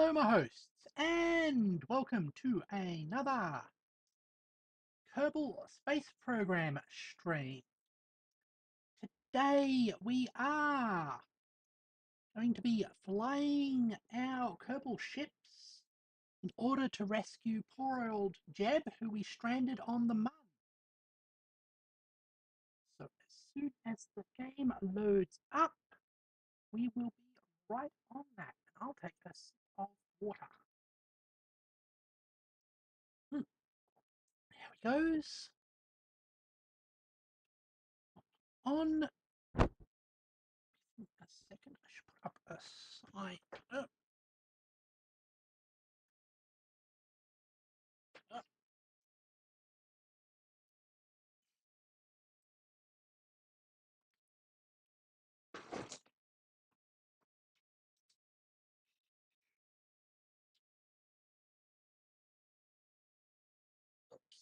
Hello, my hosts, and welcome to another Kerbal Space Program stream. Today we are going to be flying our Kerbal ships in order to rescue poor old Jeb, who we stranded on the moon. So as soon as the game loads up, we will be right on that. And I'll take a sip of water. There he goes. On a second, I should put up a sign. Up. Oops.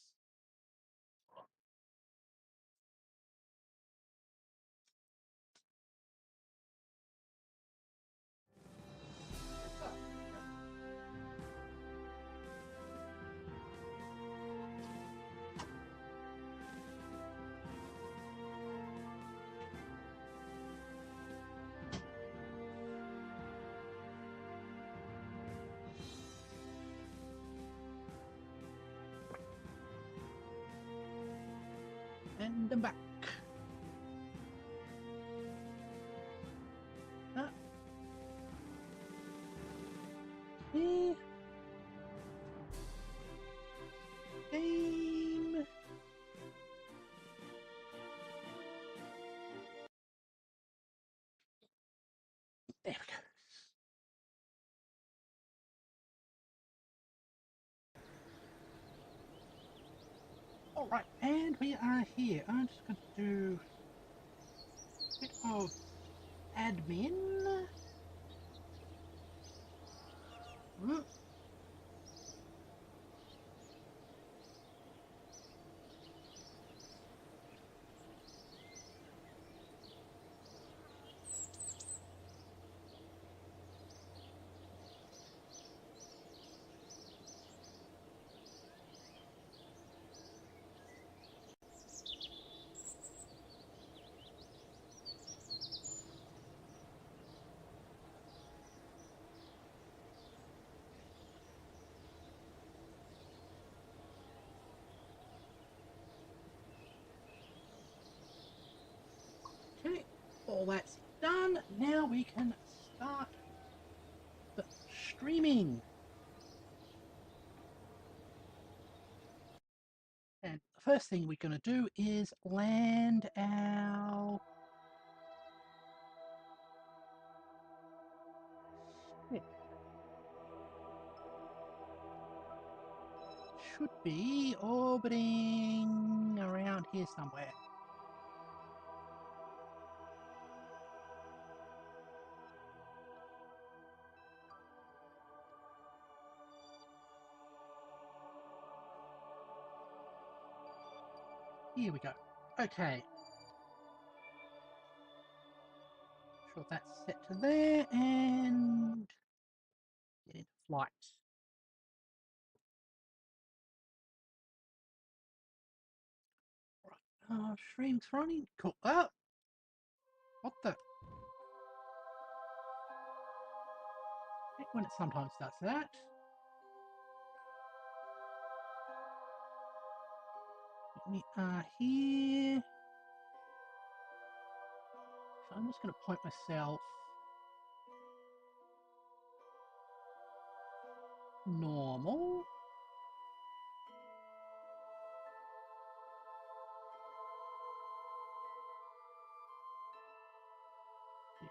And I'm back. Okay. Game. There we go. Alright, and we are here. I'm just going to do a bit of admin. Okay, all that's done. Now we can start the streaming. And the first thing we're going to do is land our ship. Should be orbiting around here somewhere. Here we go. Okay. Sure that's set to there and get into flight. Right. Stream's running. Cool. Oh! What the? When it sometimes does that. We are here. So I'm just going to point myself normal.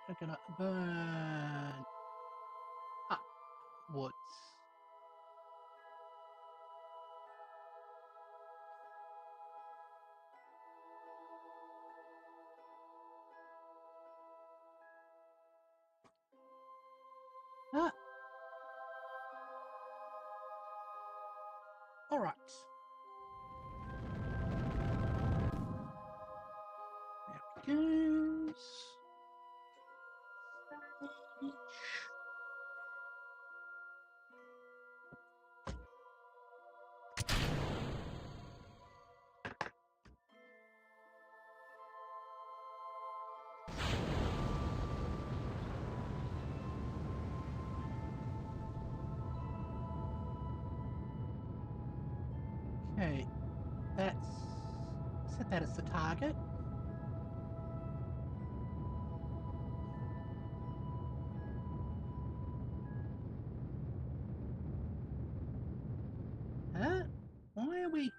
We're going to burn upwards. All right. There it goes. Okay, that's... set that as the target. Huh? Why are we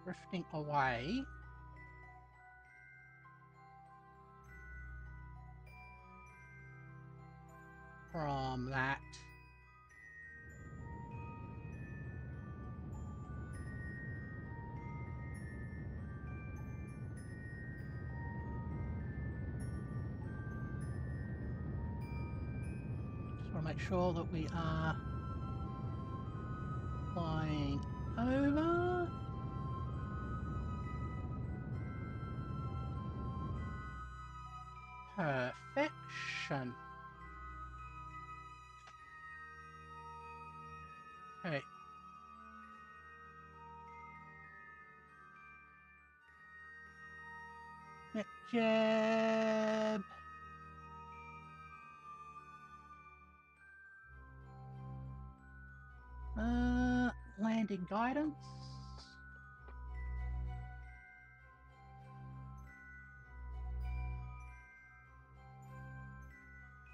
drifting away from that? Just want to make sure that we are flying over. Perfection. Okay. Neck jab. Landing guidance.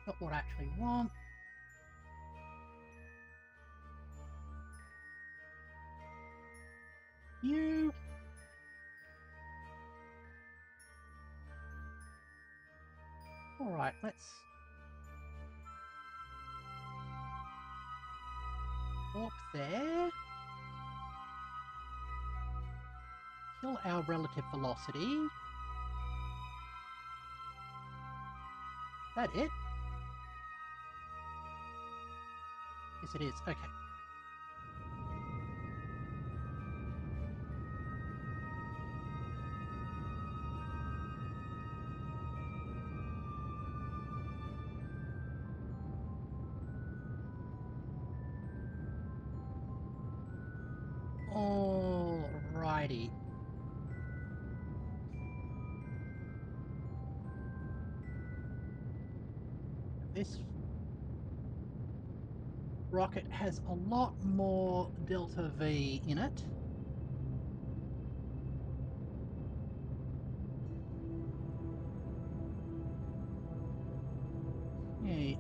Not what I actually want. You. Alright, let's walk there. Kill our relative velocity. Is that it? Yes, it is. Okay. Alrighty. This rocket has a lot more delta V in it. Okay.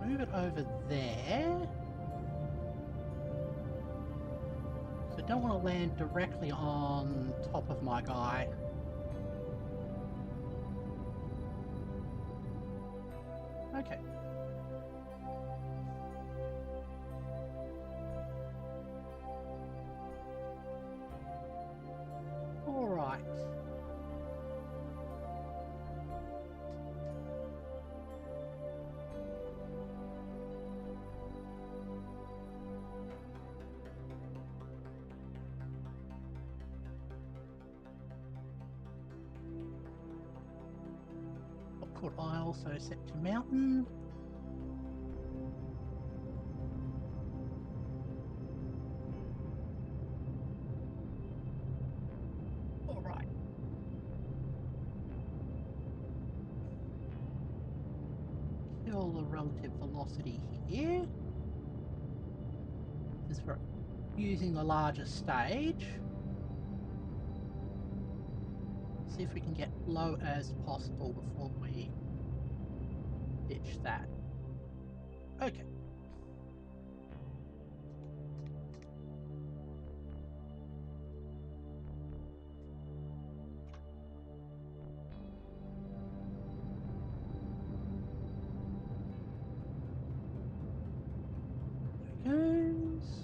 Move it over there. So I don't want to land directly on top of my guy. Okay. Alright. What could I also set to mountain? Alright. Kill the relative velocity here. This is for using the larger stage. See if we can get low as possible before we ditch that. Okay. There goes.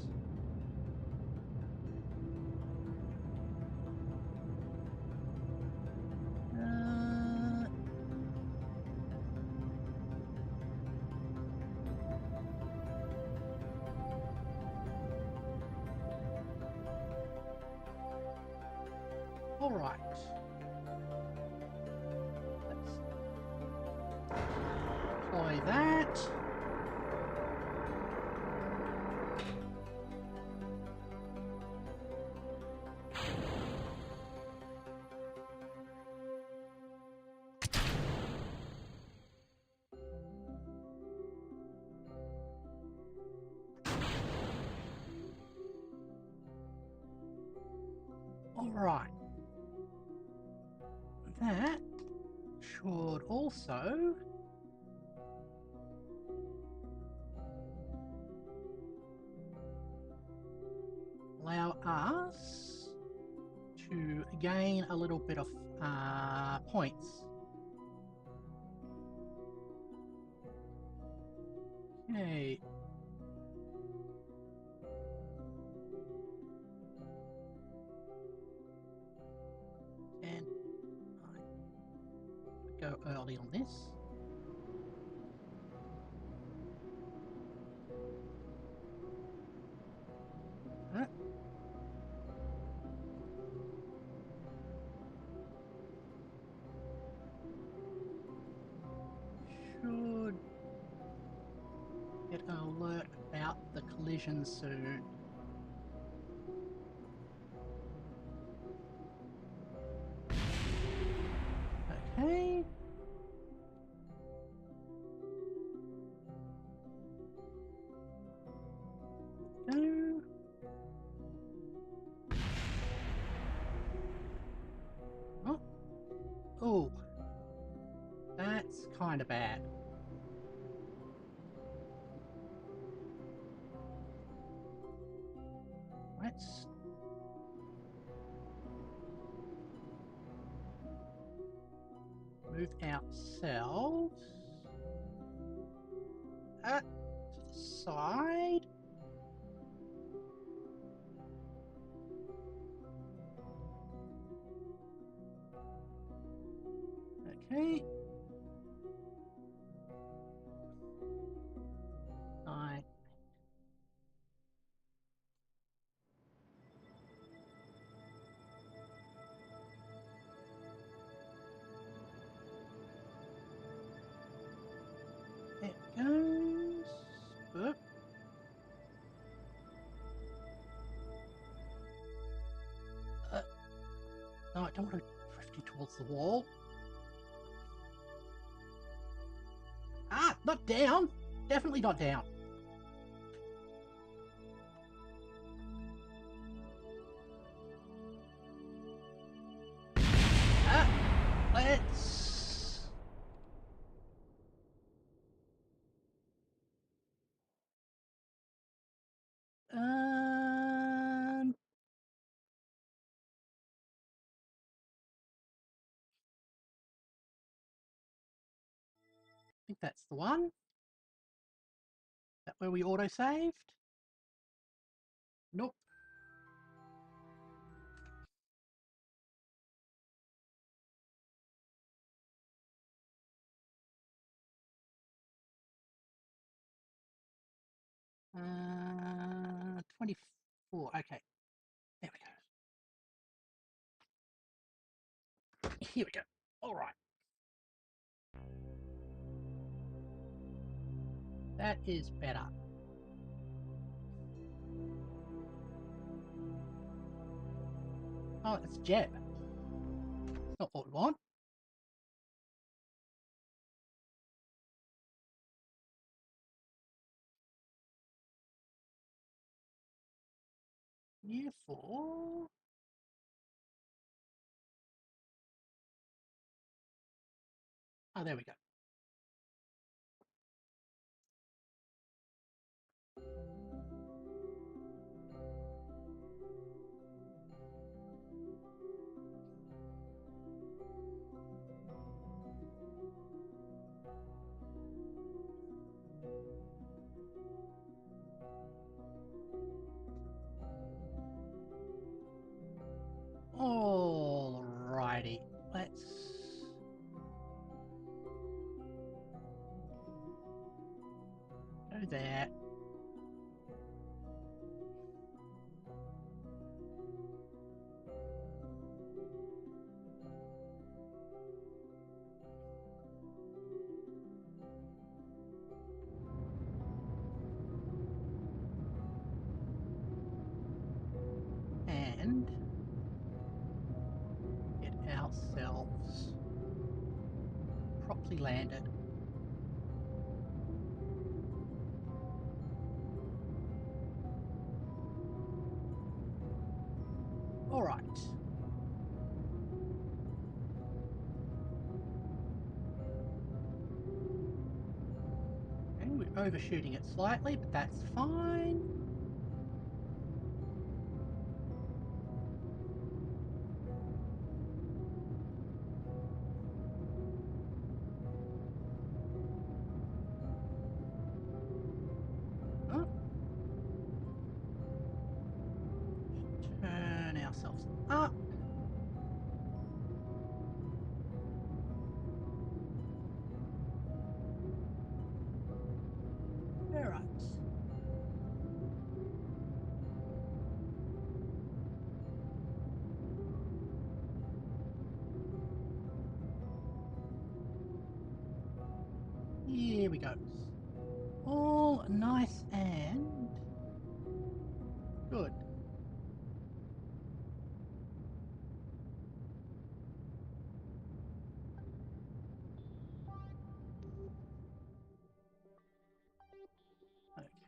Alright. Let's deploy that. Right. That should also allow us to gain a little bit of points. Okay. And I go early on this. Huh? Should get an alert about the collision soon. Okay. Go. Oh. Oh. That's kind of bad. Let's move ourselves to the side. Okay. I It goes. Oop. No, I don't want to drift you towards the wall. Ah, not down. Definitely not down. Let's... I think that's the one. Is that where we auto-saved? Nope. Uh, 24. Okay. There we go. Here we go. All right. That is better. Oh, it's Jeb. It's not what we want. Year 4. Oh, there we go. Alrighty. Let's... go there. And get ourselves properly landed. Alright. overshooting it slightly, but that's fine. Oh. Turn ourselves up. All right. Here we go. All nice and good.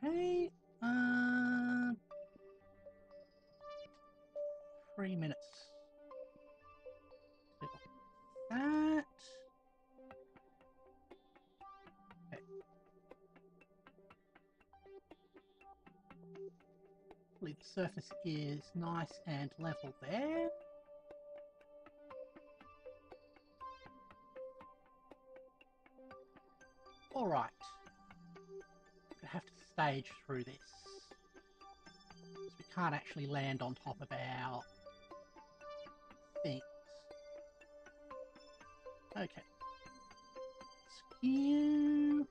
Okay. 3 minutes. That. Okay. Hopefully the surface is nice and level there. All right. I have to stage through this. Because we can't actually land on top of our things. Okay. Skew.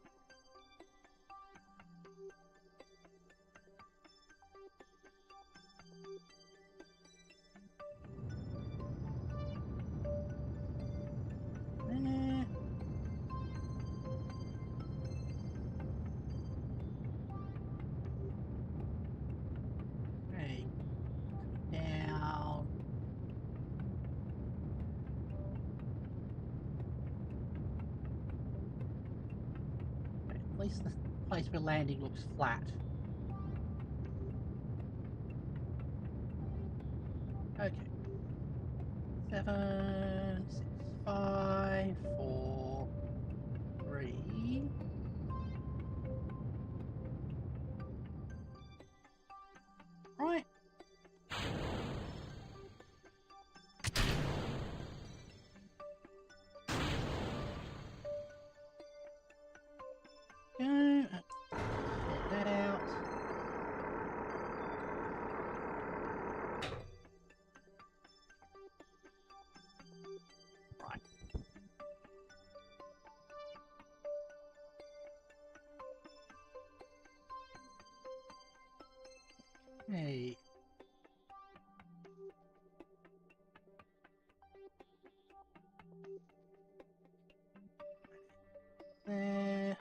There. Okay. Down. Okay. At least the place we're landing looks flat. Okay. 7, 6, 5, 4, 3. Right. Go. Get that out. Right. Hey. There.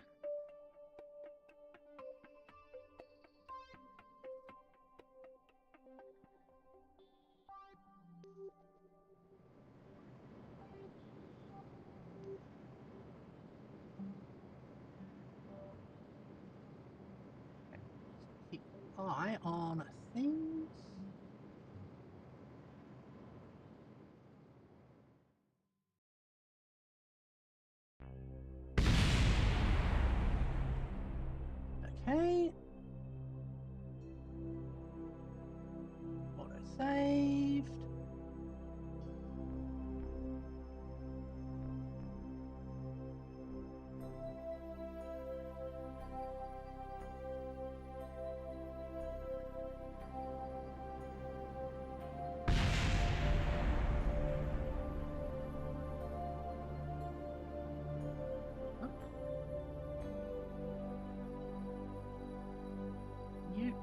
Keep an eye on things. Okay. Auto saved. Oh. You.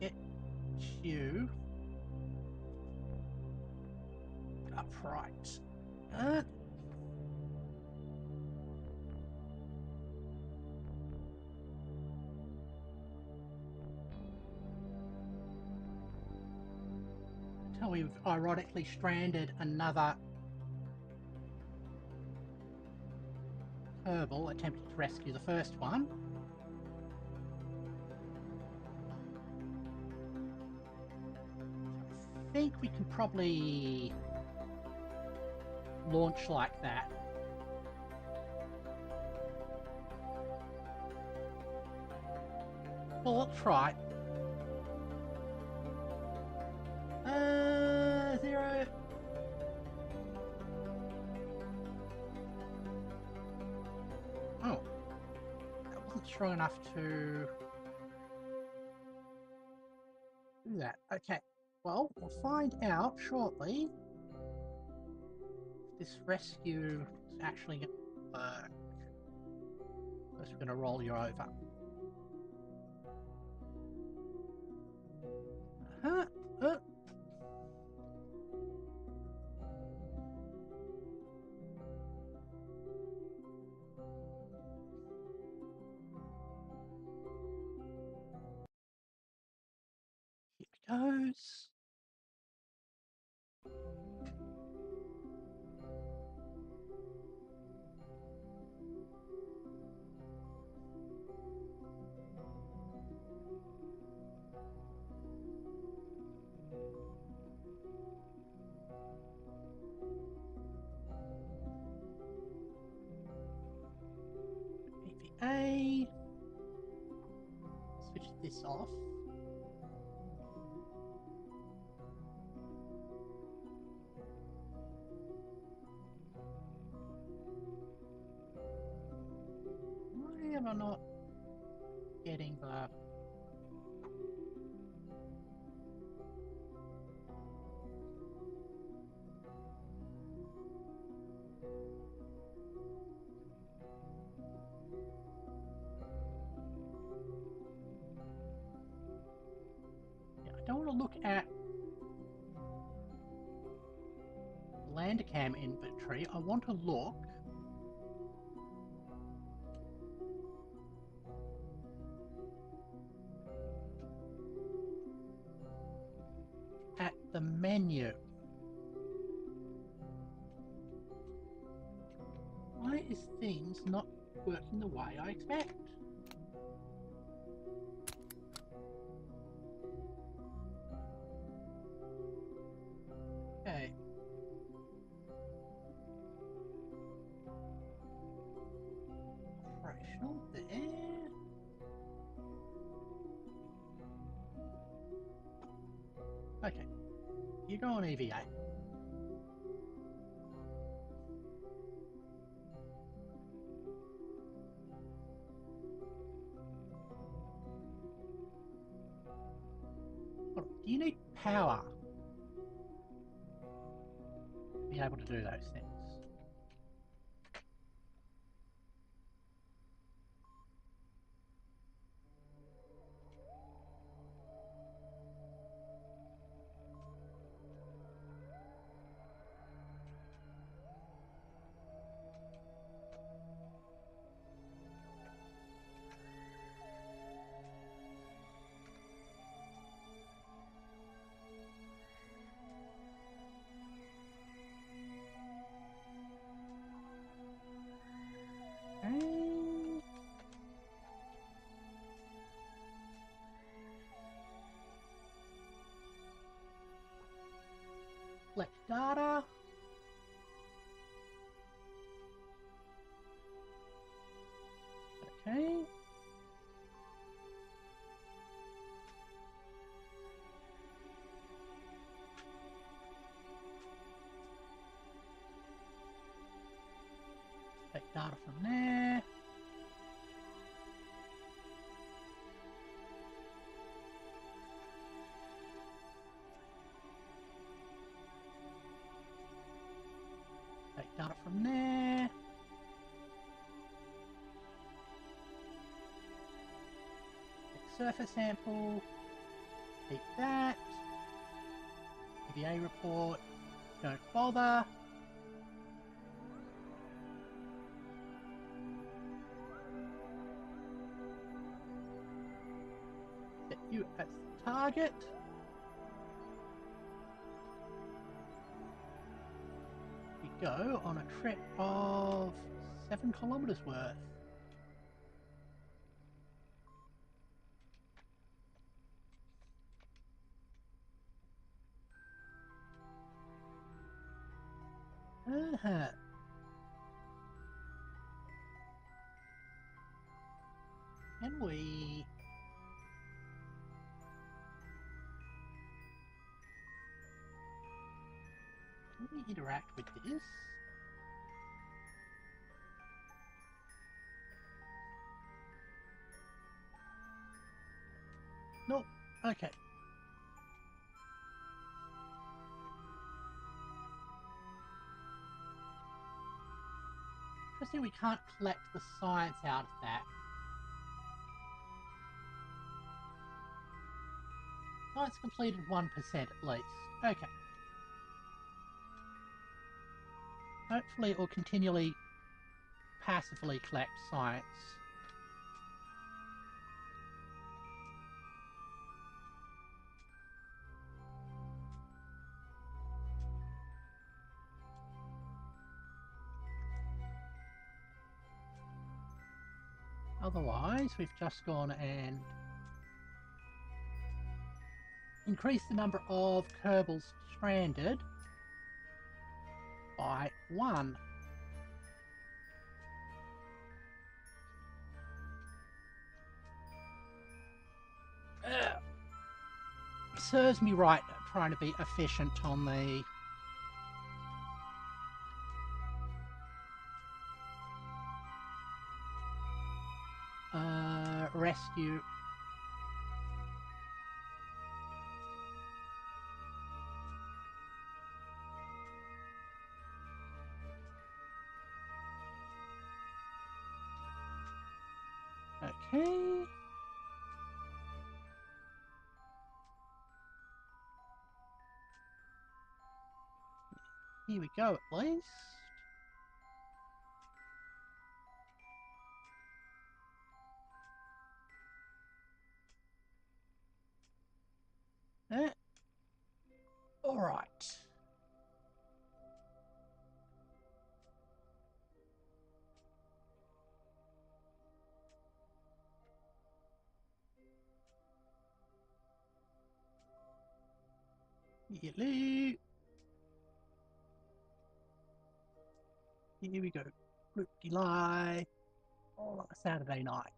Get you upright. Until we've ironically stranded another Kerbal attempting to rescue the first one. I think we can probably launch like that. Well, let's try. 0. Oh. That wasn't strong enough to do that. Okay. Well, we'll find out shortly if this rescue is actually going to work. First, we're going to roll you over. Here it goes. AVA. Switch this off. Why am I not getting the... Yeah, I don't want to look at Landcam inventory. I want to look at the menu. Why is things not working the way I expect? Okay. Operational there. Okay. You go on EVA. Do you need power to be able to do those things? Collect data. Okay. Take data from there. Take data from there. surface sample. Keep that. EVA report. Don't bother. Set you as the target. We go on a trip of 7 kilometers worth. Can we... Can we interact with this? Nope. Okay. Interesting, we can't collect the science out of that. Science completed 1% at least. Okay. Hopefully it will continually passively collect science. Otherwise, we've just gone and increased the number of Kerbals stranded by 1. Serves me right trying to be efficient on the rescue. Okay. Here we go, at least. All right. Hello. Here we go. Lie. All on a Saturday night.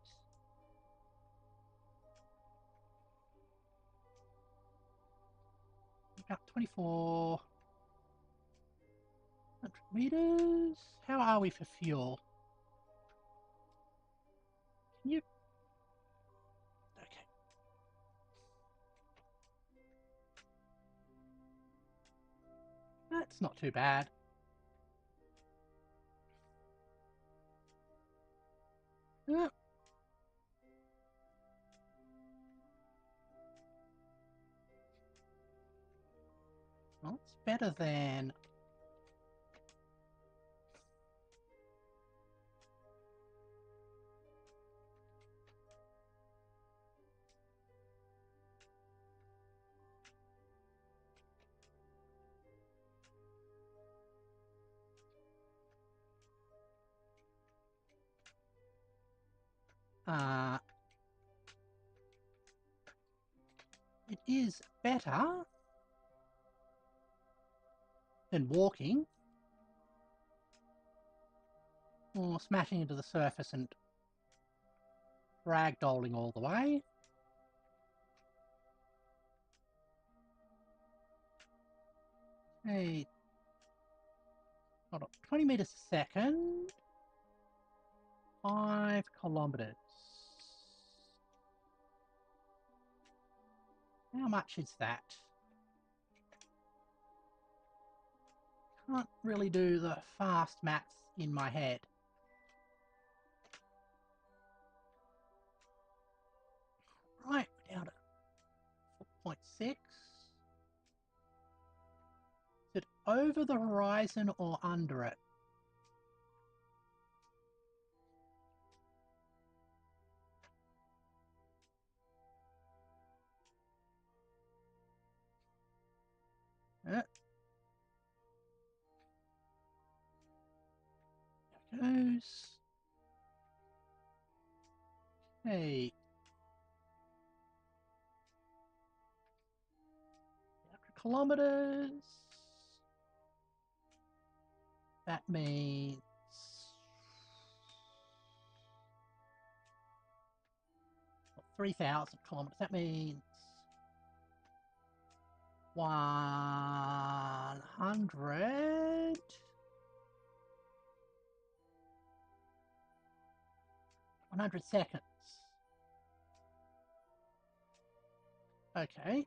About 2400 meters. How are we for fuel? Can you... Okay. That's not too bad. Well, it's better than... it is better than walking or smashing into the surface and ragdolling all the way. Hey, hold on, 20 meters a second, 5 kilometers. How much is that? Can't really do the fast maths in my head. Right, 0.6. Is it over the horizon or under it? There it goes. Hey. Kilometers. That means 3,000 kilometers. That means 100. 100 seconds. Okay.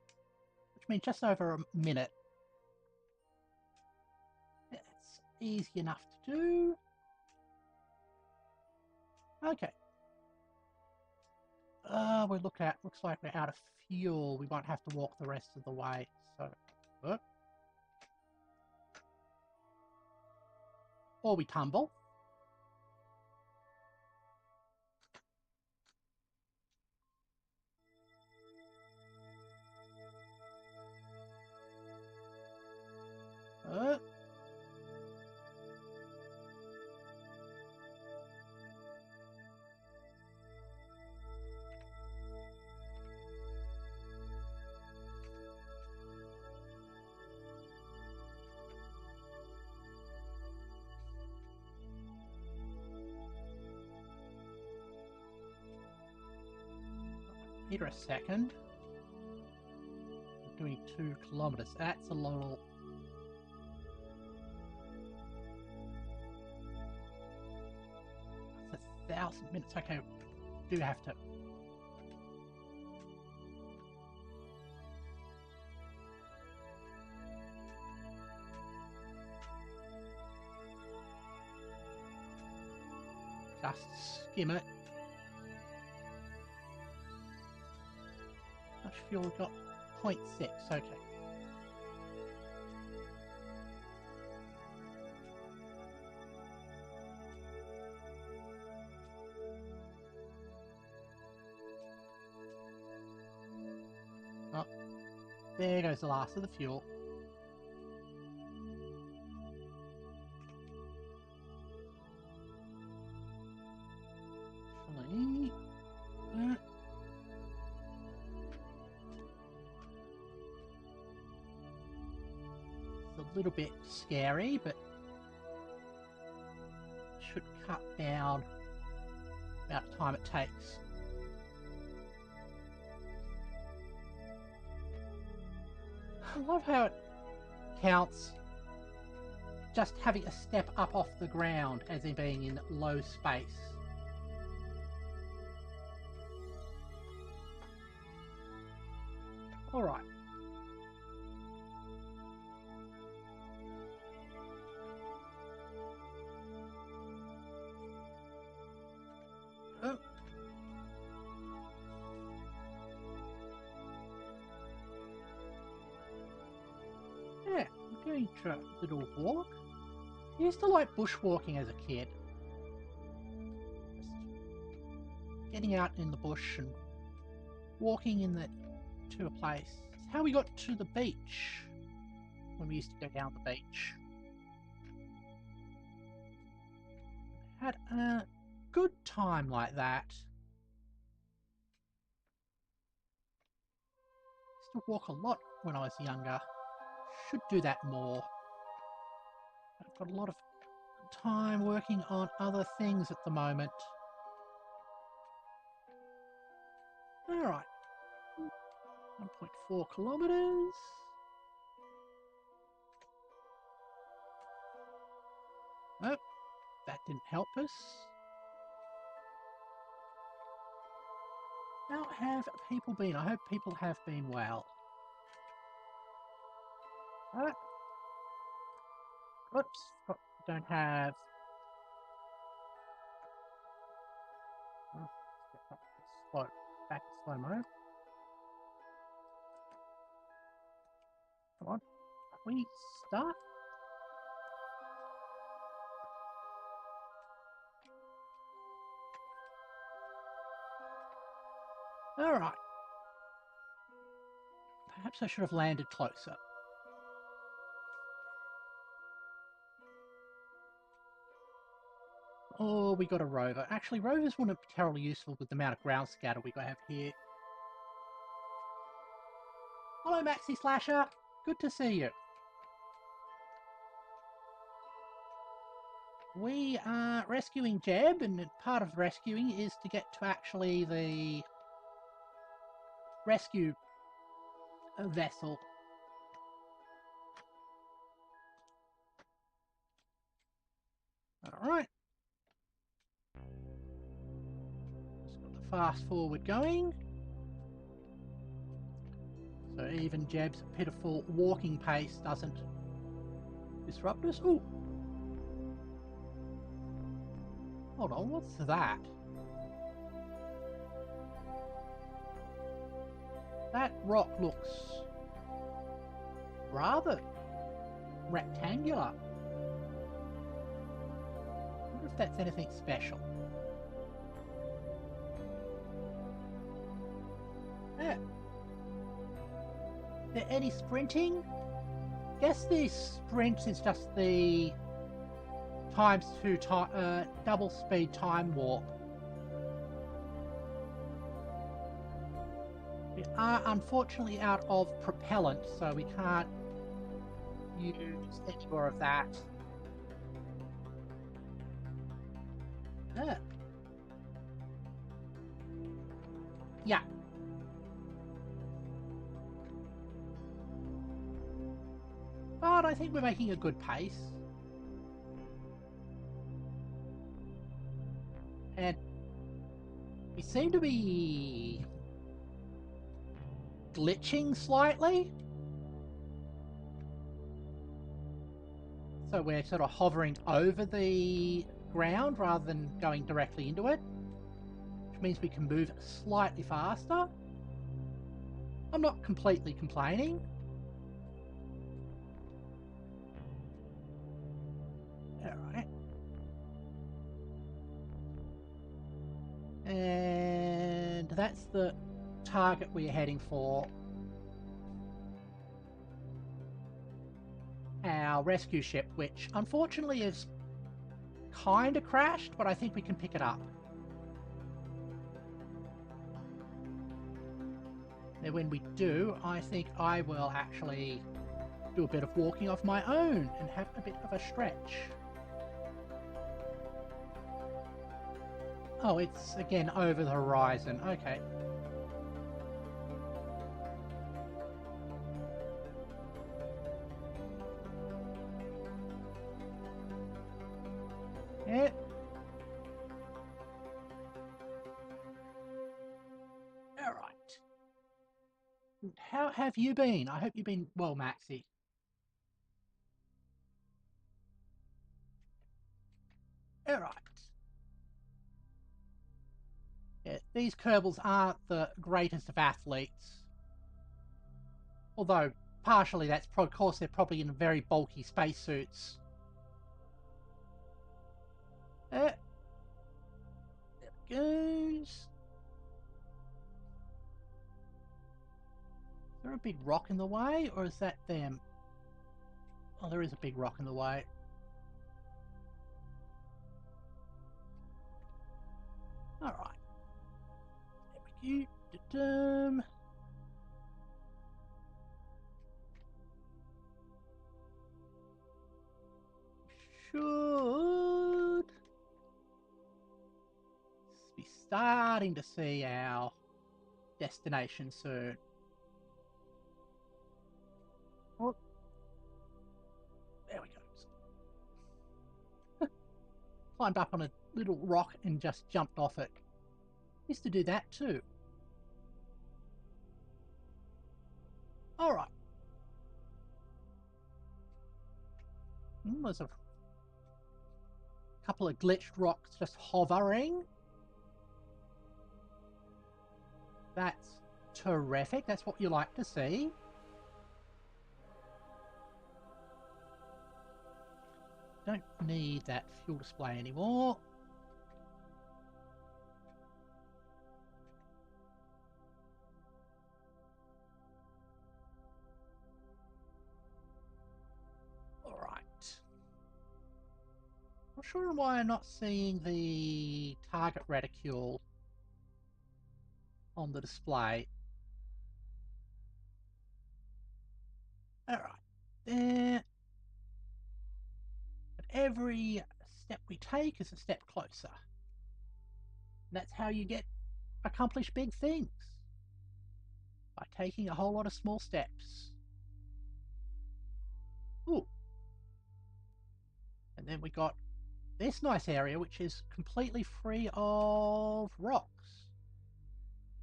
Which means just over a minute. That's easy enough to do. Okay. Looks like we're out of fuel. We won't have to walk the rest of the way. So, or we tumble. Here a second. We're doing 2 kilometers. That's a little. That's 1,000 minutes. Okay, we do have to. Just skim it. How much fuel we got? 0.6. Okay. Oh, there goes the last of the fuel. It's a little bit scary, but should cut down the amount of time it takes. I love how it counts just having a step up off the ground as in being in low space. Alright. Oh. Yeah, we're going to a little walk. I used to like bushwalking as a kid. Just getting out in the bush and walking to a place. It's how we got to the beach when we used to go down the beach. Had a good time like that. Used to walk a lot when I was younger. Should do that more. I've got a lot of time working on other things at the moment. Alright. 1.4 kilometers. Oh, that didn't help us. How have people been? I hope people have been well. Oops, don't have. Oh, back to slow mo. What? Are we stuck? Alright. Perhaps I should have landed closer. Oh, we got a rover. Actually, rovers wouldn't be terribly useful with the amount of ground scatter we have here. Hello, Maxi Slasher. Good to see you. We are rescuing Jeb, and part of rescuing is to get to actually the rescue vessel. Alright. Just got the fast forward going. So even Jeb's pitiful walking pace doesn't disrupt us. Ooh. Hold on, what's that? That rock looks rather rectangular. I wonder if that's anything special. Yeah. Is there any sprinting? Guess the sprint is just the ×2 double speed time warp. We are unfortunately out of propellant, so we can't use any more of that. Yeah. But I think we're making a good pace. And we seem to be glitching slightly. So we're sort of hovering over the ground rather than going directly into it, which means we can move slightly faster. I'm not completely complaining. Alright. And that's the target we're heading for. Our rescue ship, which unfortunately is kind of crashed, but I think we can pick it up. And when we do, I think I will actually do a bit of walking of my own and have a bit of a stretch. Oh, it's again over the horizon. Okay. Yeah. All right. How have you been? I hope you've been well, Maxi. All right. Yeah, these Kerbals aren't the greatest of athletes. Although, partially that's of course they're probably in very bulky spacesuits. There it goes. Is there a big rock in the way, or is that them? Oh, there is a big rock in the way. All right. There we go. Should be starting to see our destination soon. Oh, there we go. Climbed up on a little rock and just jumped off it. Used to do that too. All right. There's a couple of glitched rocks just hovering. That's terrific. That's what you like to see. don't need that fuel display anymore. Alright. Not sure why I'm not seeing the target reticule on the display. Alright. There. But every step we take is a step closer. And that's how you accomplish big things. By taking a whole lot of small steps. Ooh. And then we got this nice area, which is completely free of rocks.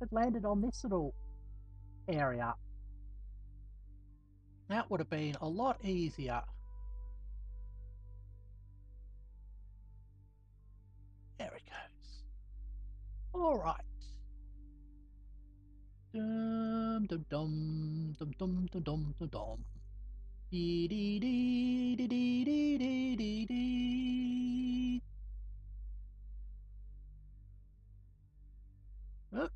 It landed on this little area. That would have been a lot easier. There it goes. Alright. Dum dum dum dum dum dum dum dum dum. Dee dee dee dee dee dee dee dee. Oh.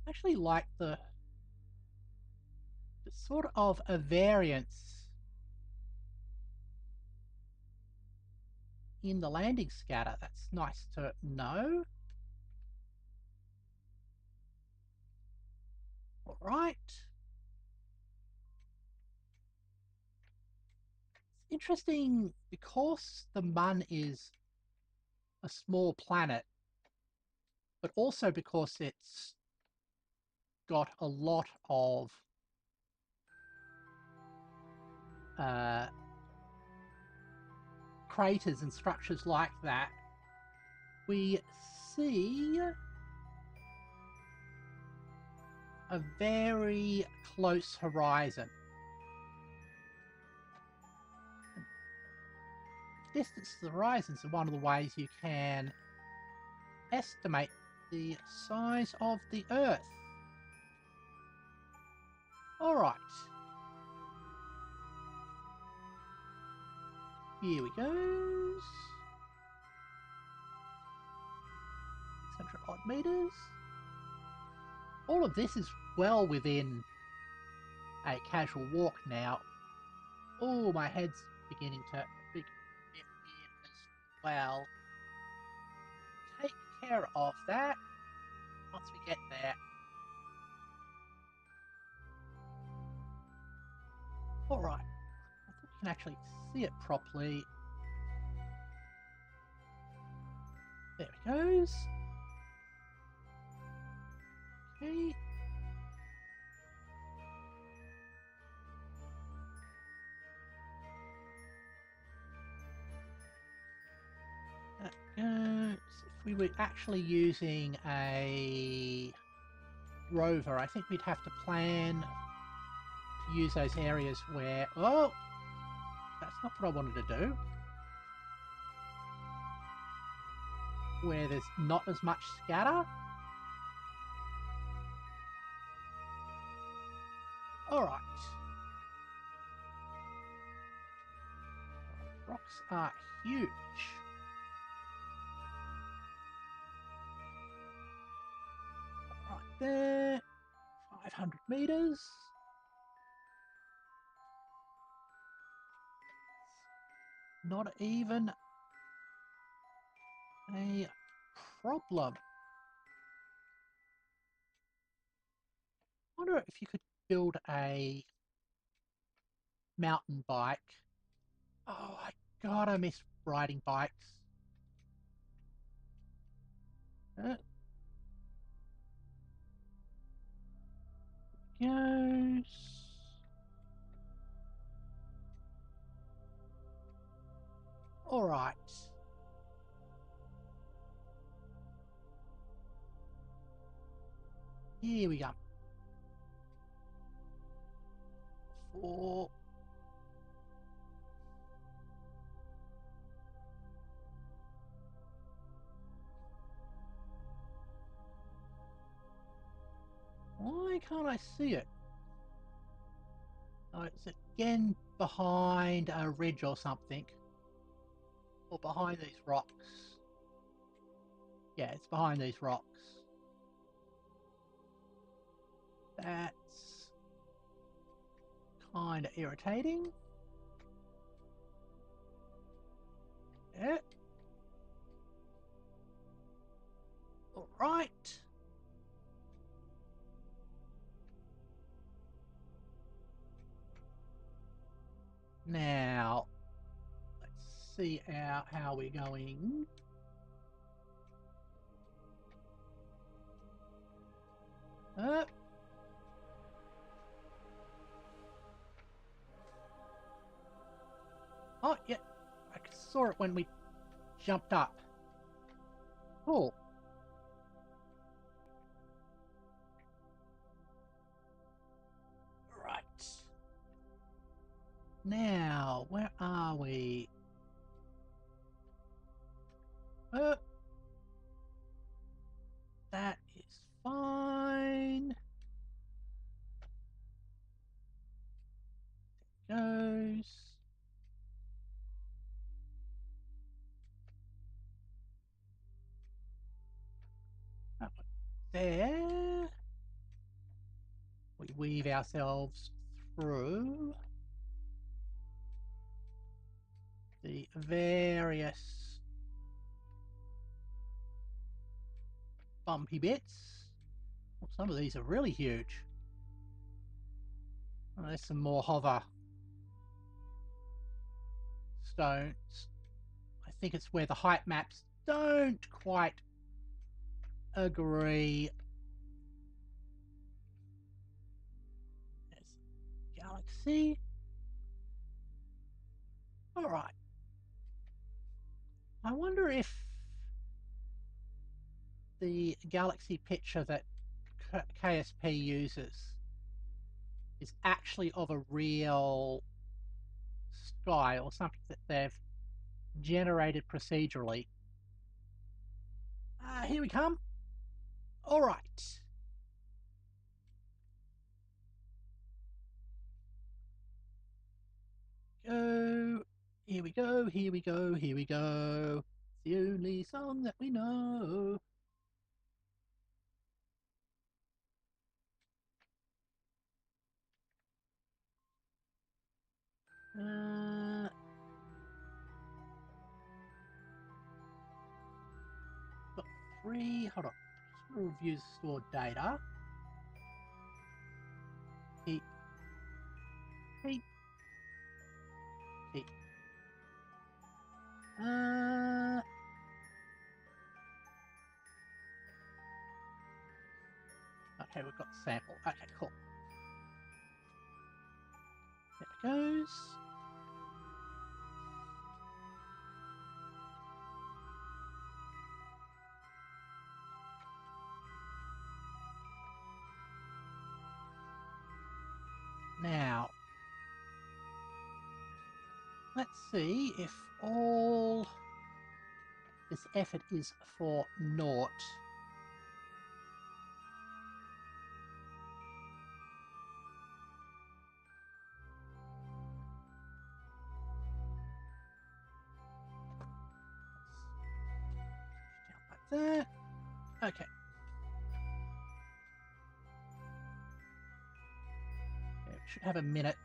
I actually like the sort of a variance in the landing scatter. That's nice to know. All right. It's interesting because the Mun is a small planet, but also because it's got a lot of craters and structures like that. We see a very close horizon. Distance to the horizon is one of the ways you can estimate the size of the Earth. Alright. Here we go. 600 odd meters. All of this is well within a casual walk now. Oh, my head's beginning to be as well. Take care of that once we get there. Alright. I think we can actually see it properly. There it goes. Okay. That goes. If we were actually using a rover, I think we'd have to plan to use those areas where... Oh! That's not what I wanted to do. Where there's not as much scatter. Alright. Rocks are huge. Right there. 500 meters. Not even a problem. I wonder if you could build a mountain bike. Oh, God, I miss riding bikes. Goes. All right. Here we go. 4. Why can't I see it? Oh, it's again behind a ridge or something. Or behind these rocks. Yeah, it's behind these rocks. That's kind of irritating. Yeah. Alright. Now, let's see how we're going. Oh, yeah. I saw it when we jumped up. Cool. Right. Now, where are we? That is fine. Goes. Up there. We weave ourselves through the various bumpy bits. Well, some of these are really huge. Oh, there's some more hover stones. I think it's where the height maps don't quite agree. There's galaxy. Alright. I wonder if the galaxy picture that KSP uses is actually of a real sky or something that they've generated procedurally. Here we come. All right. Go. Here we go. Here we go. Here we go. It's the only song that we know. Got three. Hold on. Just want to review the stored data. Keep. Keep. Keep. Okay, we've got the sample. Okay, cool. There it goes. Now, let's see if all this effort is for naught. Down like that. Okay. Yeah, we should have a minute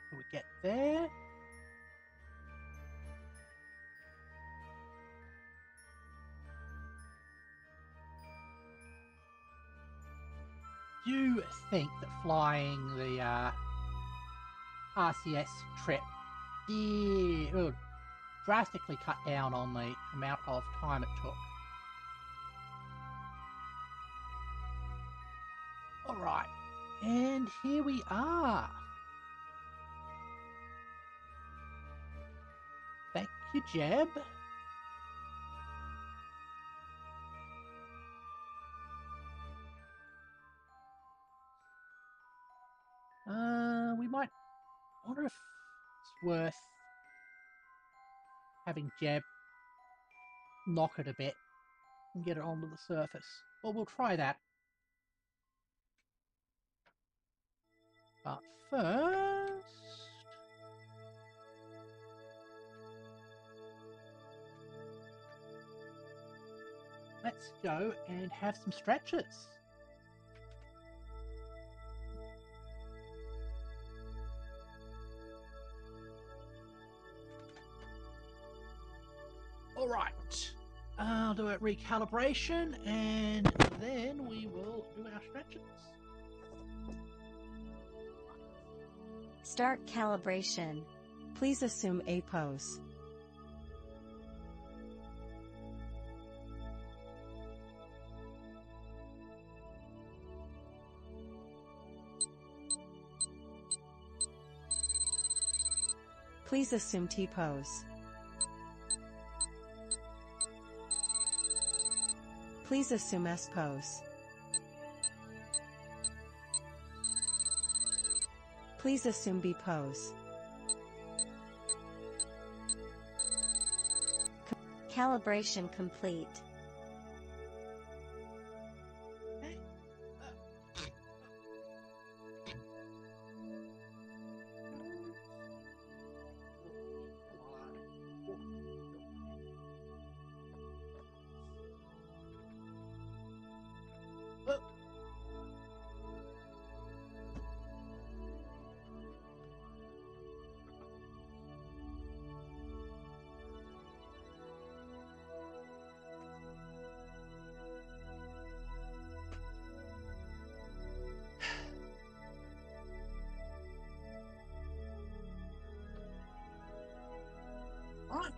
till we get there. Do you think that flying the RCS trip would drastically cut down on the amount of time it took? Alright, and here we are. Thank you, Jeb. We might wonder if it's worth having Jeb knock it a bit and get it onto the surface. Well, we'll try that. But first... let's go and have some stretches. All right, I'll do a recalibration and then we will do our stretches. Start calibration. Please assume a pose. Please assume T-pose. Please assume S-pose. Please assume B-pose. Calibration complete. Right.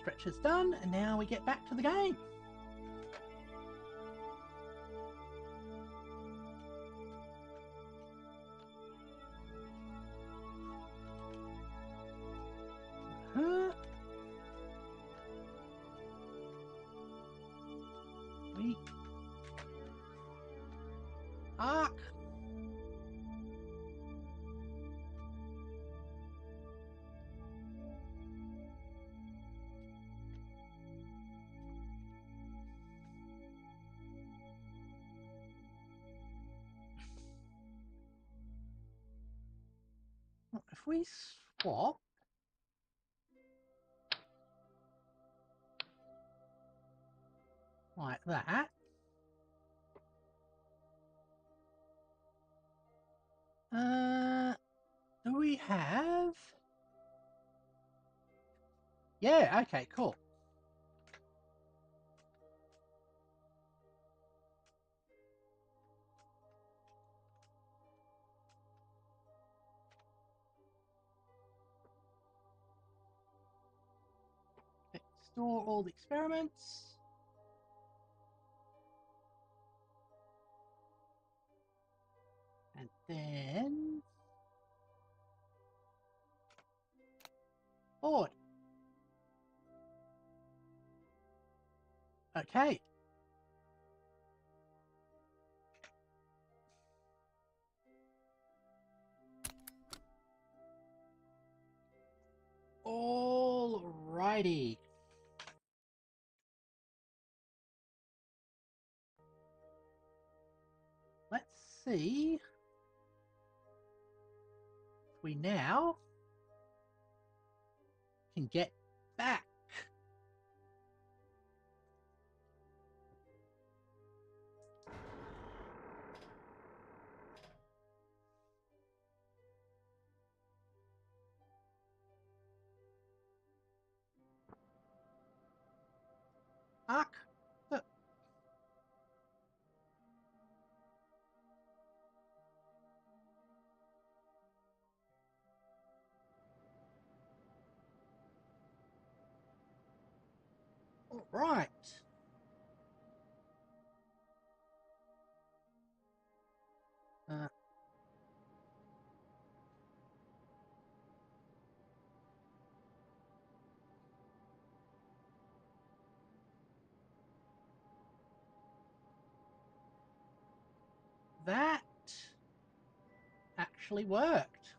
Stretch is done, and now we get back to the game. Arc. If we swap like that, do we have... yeah, okay, cool. Okay, store all the experiments. And then... board. Okay. Alrighty. Let's see if we now can get back. Arc. All right. That actually worked.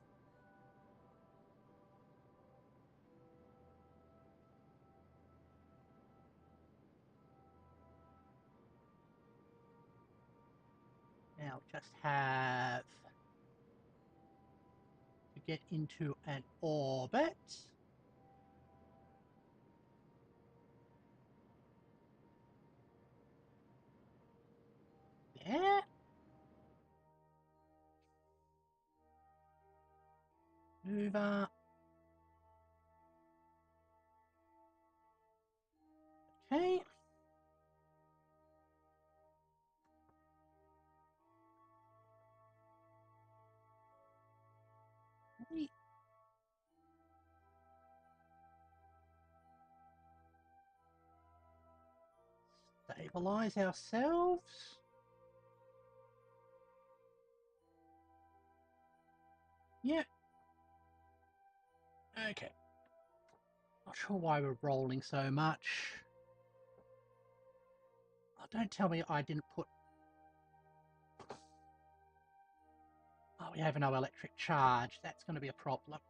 Now we just have to get into an orbit. Yeah. Maneuver. Okay. Stabilize ourselves. Yep. Okay. Not sure why we're rolling so much. Oh, don't tell me I didn't put... Oh, we have no electric charge. That's going to be a problem.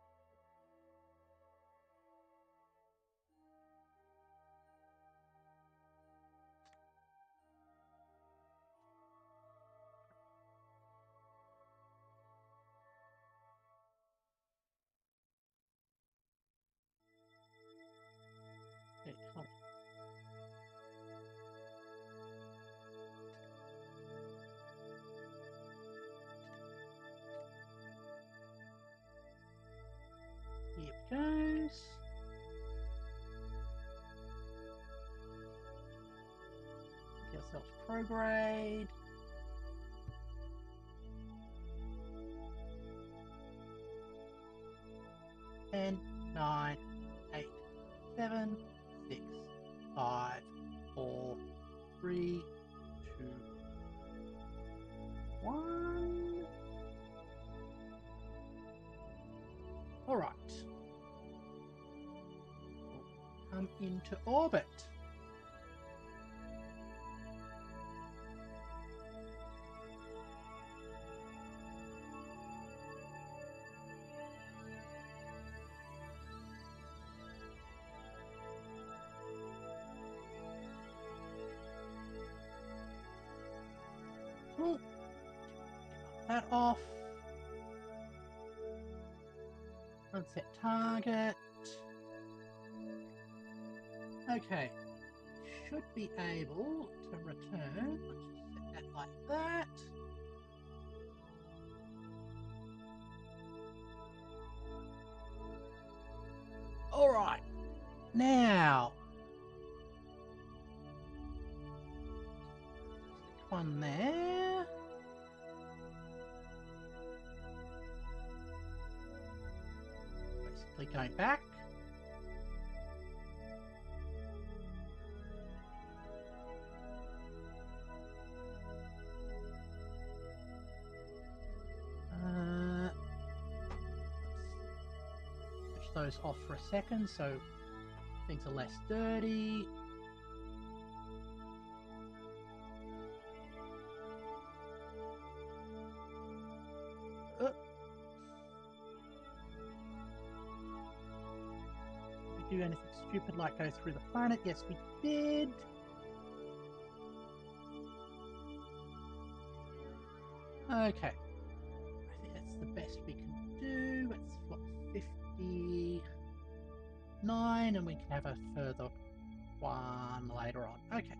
Here it goes. Get ourselves prograde. 10, 9, 8, 7, 6, 5, 4, 3, 2, 1. All right. Come into orbit. Cool. That off. Unset target. Okay. Should be able to return. Let's just set that like that. All right. Now. Stick one there. Basically going back. Switch those off for a second so things are less dirty. Do anything stupid like go through the planet? Yes, we did. Okay. I think that's the best we can do. It's what, 59, and we can have a further one later on. Okay.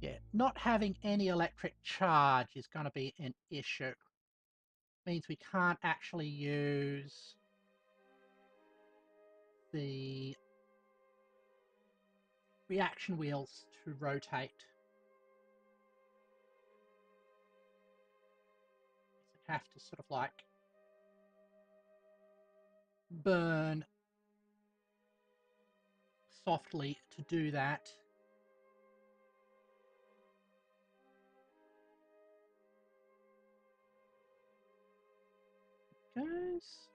Yeah, not having any electric charge is going to be an issue. Means we can't actually use the reaction wheels to rotate. So have to sort of like burn softly to do that. Goes.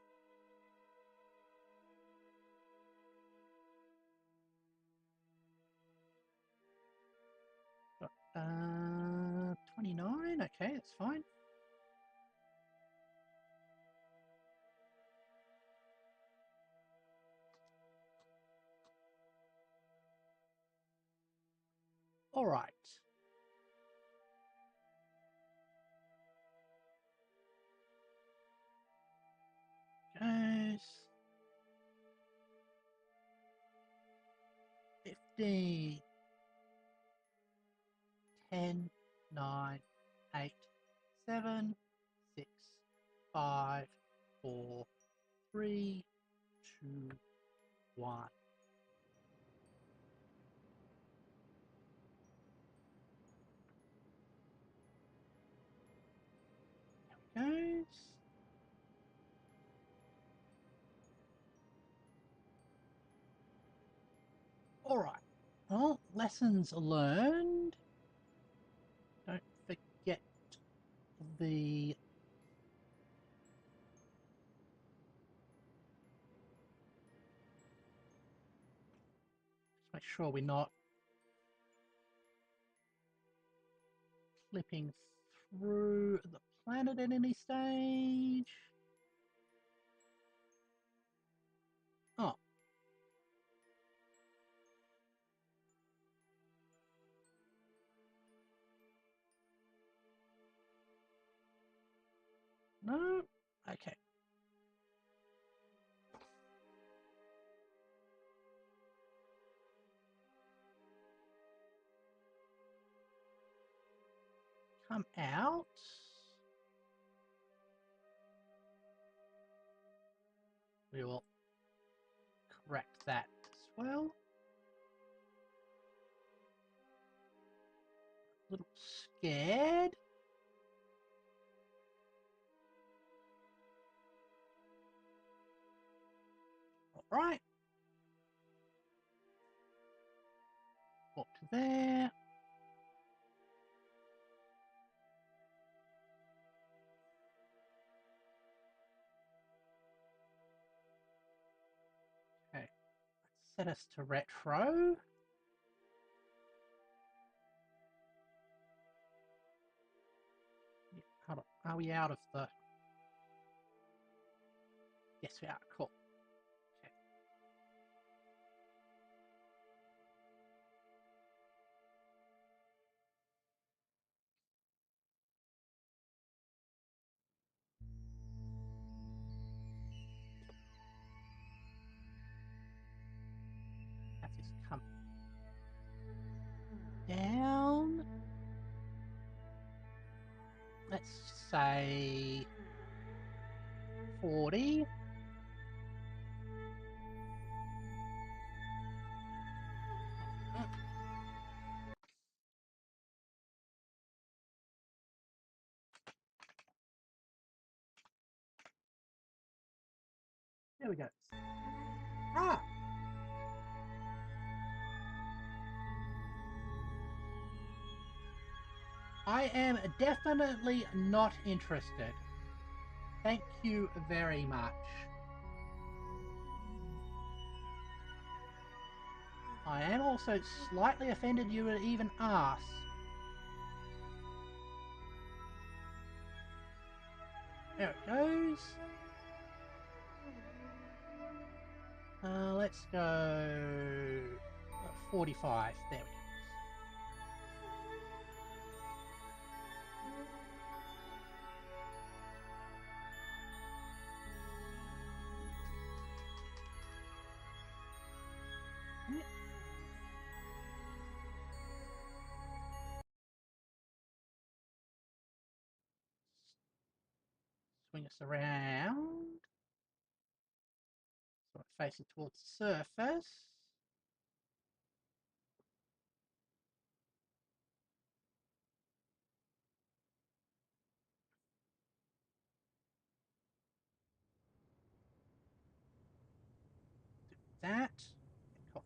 29. Okay, that's fine. All right. Goes 15, 10, 9, 8, 7, 6, 5, 4, 3, 2, 1. There it goes. All right. Well, lessons learned. Don't forget the just make sure we're not flipping through the planet at any stage. Oh. No? Okay. Come out. We will correct that as well. A little scared. All right. Walk to there. Okay. Let's set us to retro. Are we out of the... Yes, we are. Cool. Okay. Have this come down. Let's say 40. There we go. Ah! I am definitely not interested. Thank you very much. I am also slightly offended you would even ask. There it goes. Let's go 45. There we go. Swing us around. So we're facing towards the surface. Do that. Cool.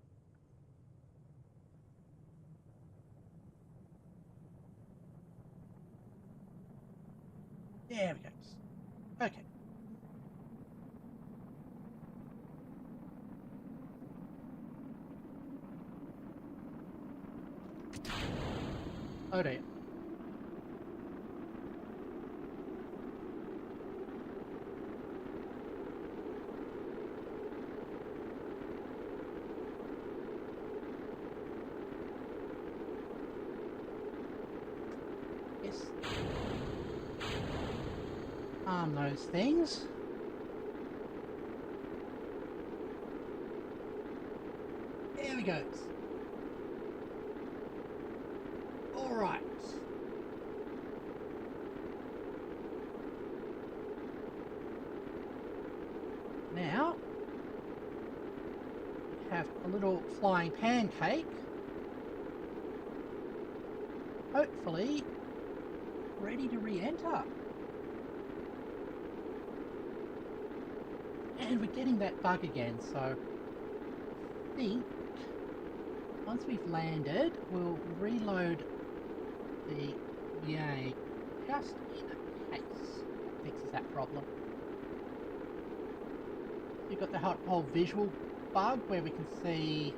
There we go. Okay. Oh dear. arm those things. There we go. Alright. Now, we have a little flying pancake. Hopefully, ready to re-enter. And we're getting that bug again, so I think once we've landed, we'll reload the VA just in case that fixes that problem. You've got the whole visual bug where we can see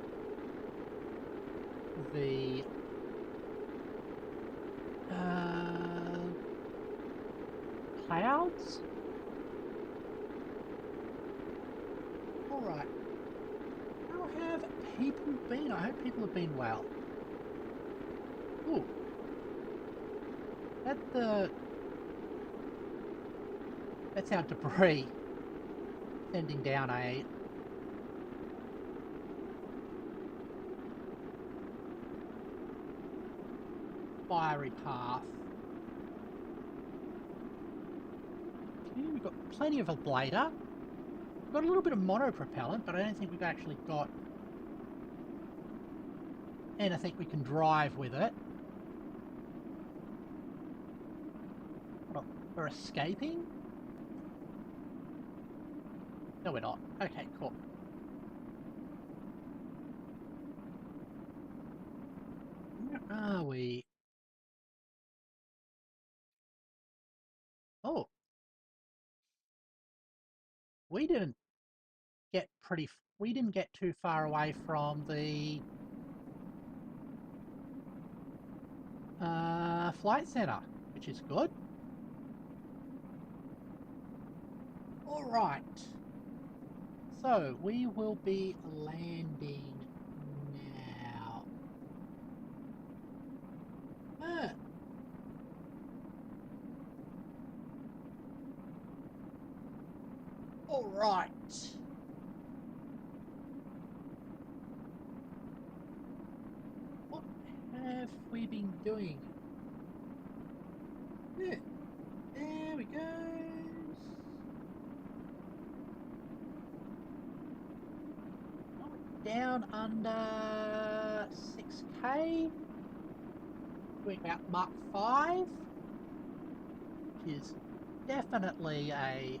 the clouds. Alright. How have people been? I hope people have been well. Ooh. That's our debris sending down a fiery path. Okay, we've got plenty of ablator. We've got a little bit of monopropellant, but I don't think we've actually got anything we can drive with it. We're escaping? No, we're not. Okay, cool. Where are we? Oh. We didn't get we didn't get too far away from the flight center, which is good. Alright. So, we will be landing now. Alright. What have we been doing? Yeah. There we go. Down under 6k. Doing about Mach 5. Which is definitely a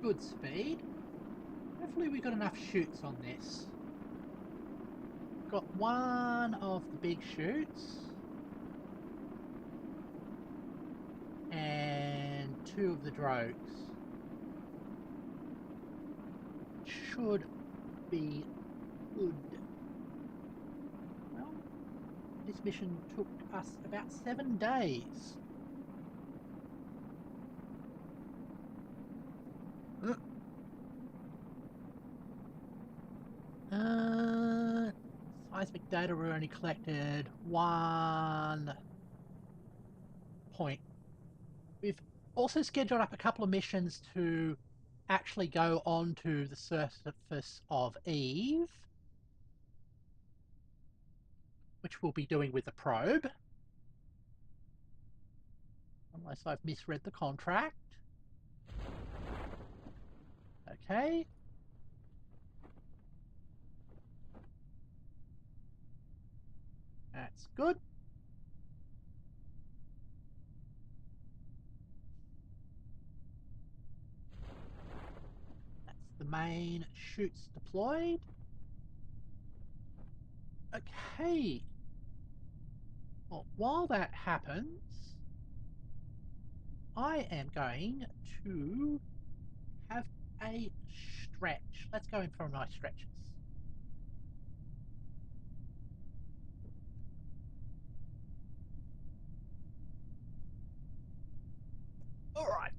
good speed. Hopefully we got enough chutes on this. Got one of the big chutes. And two of the drogues. Should be good. Well, this mission took us about 7 days. Seismic data were only collected 1 point. We've also scheduled up a couple of missions to actually go onto the surface of Eve, which we'll be doing with the probe. Unless I've misread the contract. Okay. That's good. That's the main chutes deployed. Okay. Well, while that happens, I am going to have a stretch. Let's go in for a nice stretches. All right.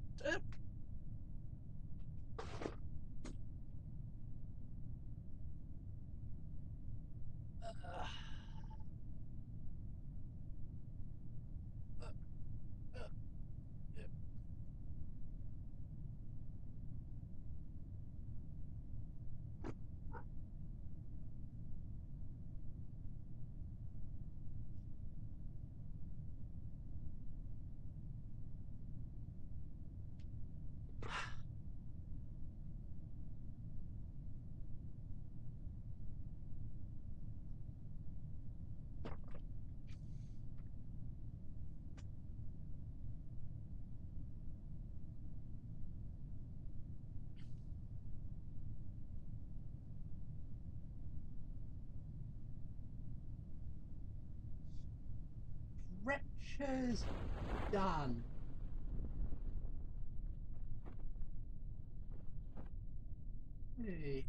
Archers done. Hey.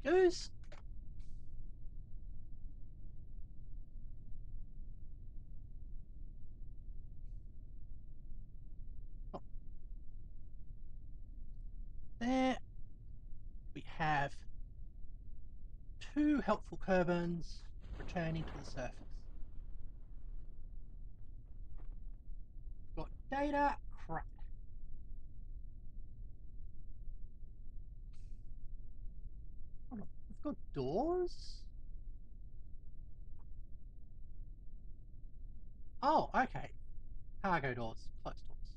There it goes. Oh. There we have 2 helpful Kerbals returning to the surface. Got data, crap. Hold on, we've got doors. Oh, okay. Cargo doors, closed doors.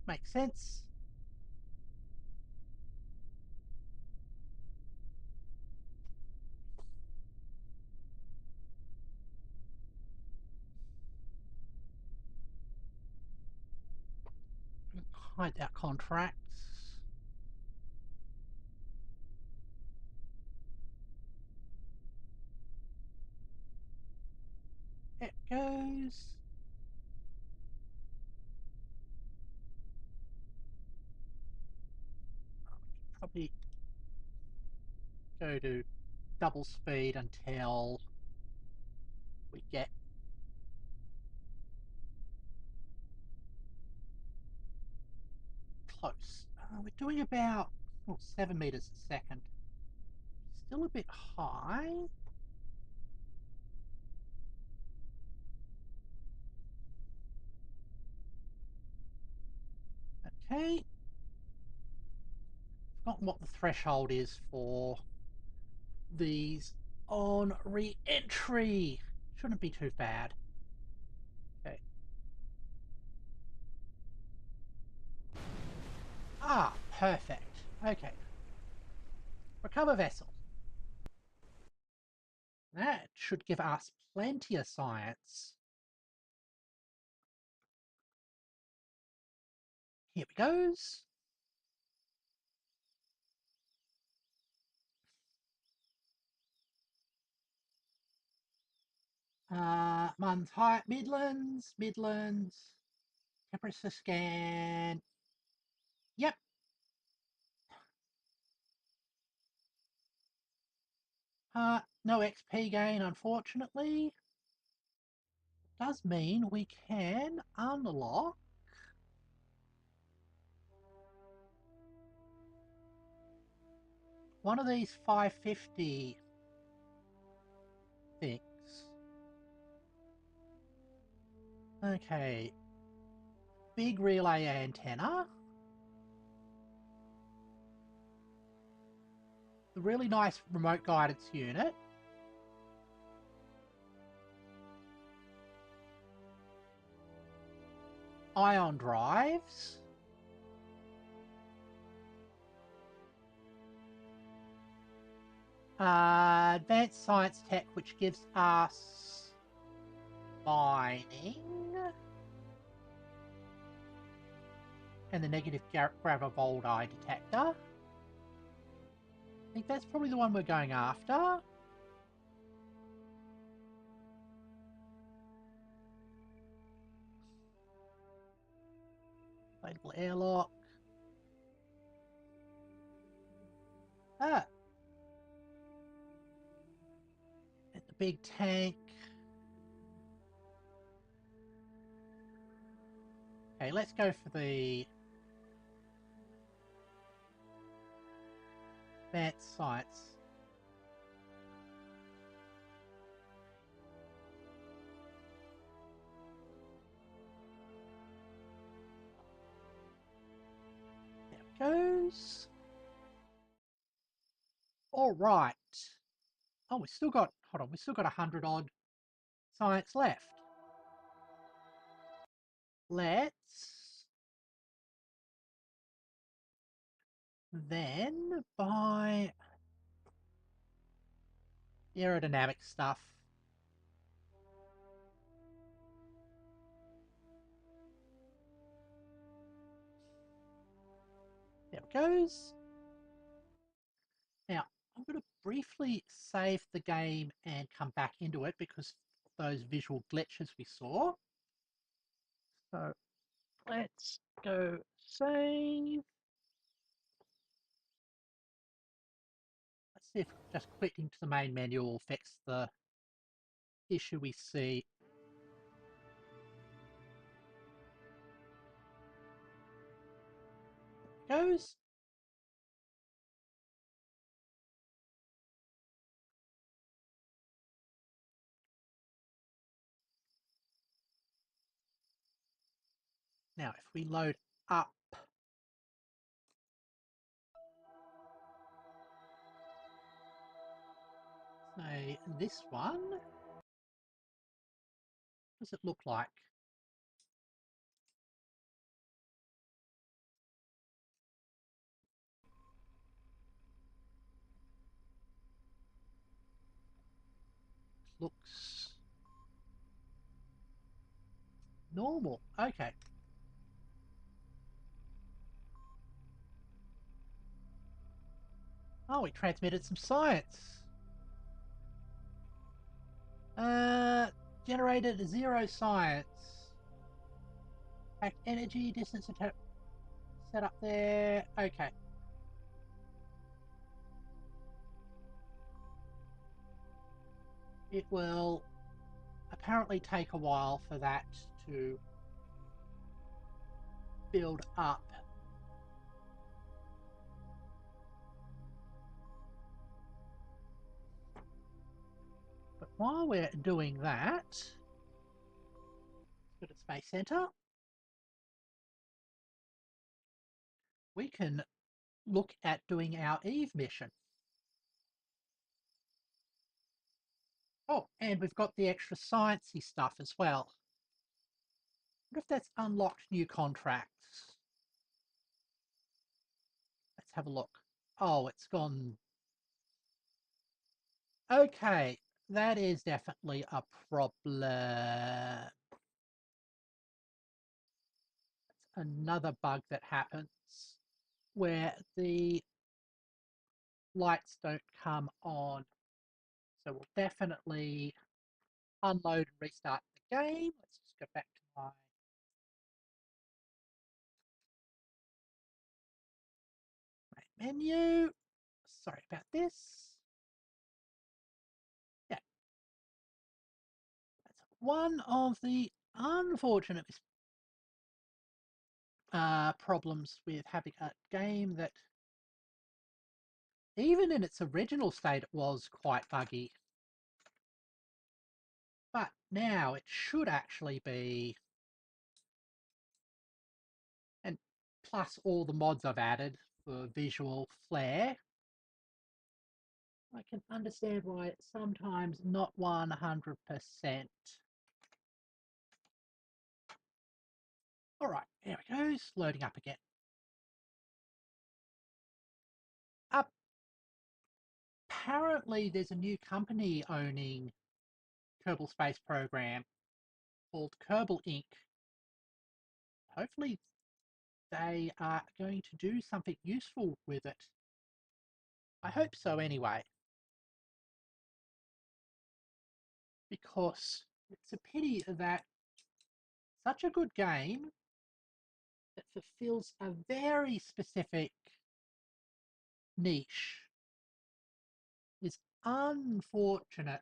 Makes sense. Hide our contracts. It goes. Probably go to double speed until we get close. We're doing about 7 meters a second. Still a bit high. Okay. Forgotten what the threshold is for these on re-entry. Shouldn't be too bad. Okay. Ah, perfect. Okay. Recover vessel. That should give us plenty of science. Here we goes. Mon's height, Midlands. Temperature scan. Yep. No XP gain, unfortunately. Does mean we can unlock one of these 550 things. Okay. Big relay antenna. The really nice remote guidance unit. Ion drives. Advanced science tech, which gives us mining. And the negative gravivoldi detector. I think that's probably the one we're going after. Available airlock. Ah. At the big tank. Okay, let's go for the advanced science. There it goes. All right. Oh, we still got, hold on, we still got 100 odd science left. Let's then buy aerodynamic stuff. it goes. Now, I'm going to briefly save the game and come back into it because of those visual glitches we saw. So let's go save. Let's see if just clicking to the main menu will fix the issue we see. There it goes. Now, if we load up say this one, what does it look like? Looks normal. Okay. Oh, we transmitted some science. Generated 0 science. Packed energy, distance set up there. Okay. It will apparently take a while for that to build up. But while we're doing that, let's go to Space Center. We can look at doing our Eve mission. Oh, and we've got the extra sciencey stuff as well. I wonder if that's unlocked new contracts. Let's have a look. Oh, it's gone. Okay, that is definitely a problem. That's another bug that happens where the lights don't come on. So we'll definitely unload and restart the game. Let's just go back to my menu. Sorry about this. Yeah. That's one of the unfortunate problems with having a game that, even in its original state, it was quite buggy. But now it should actually be, and plus all the mods I've added for visual flair, I can understand why it's sometimes not 100%. All right, there it goes, loading up again. Apparently there's a new company owning Kerbal Space Program called Kerbal Inc. Hopefully they are going to do something useful with it. I hope so anyway. Because it's a pity that such a good game that fulfills a very specific niche is unfortunate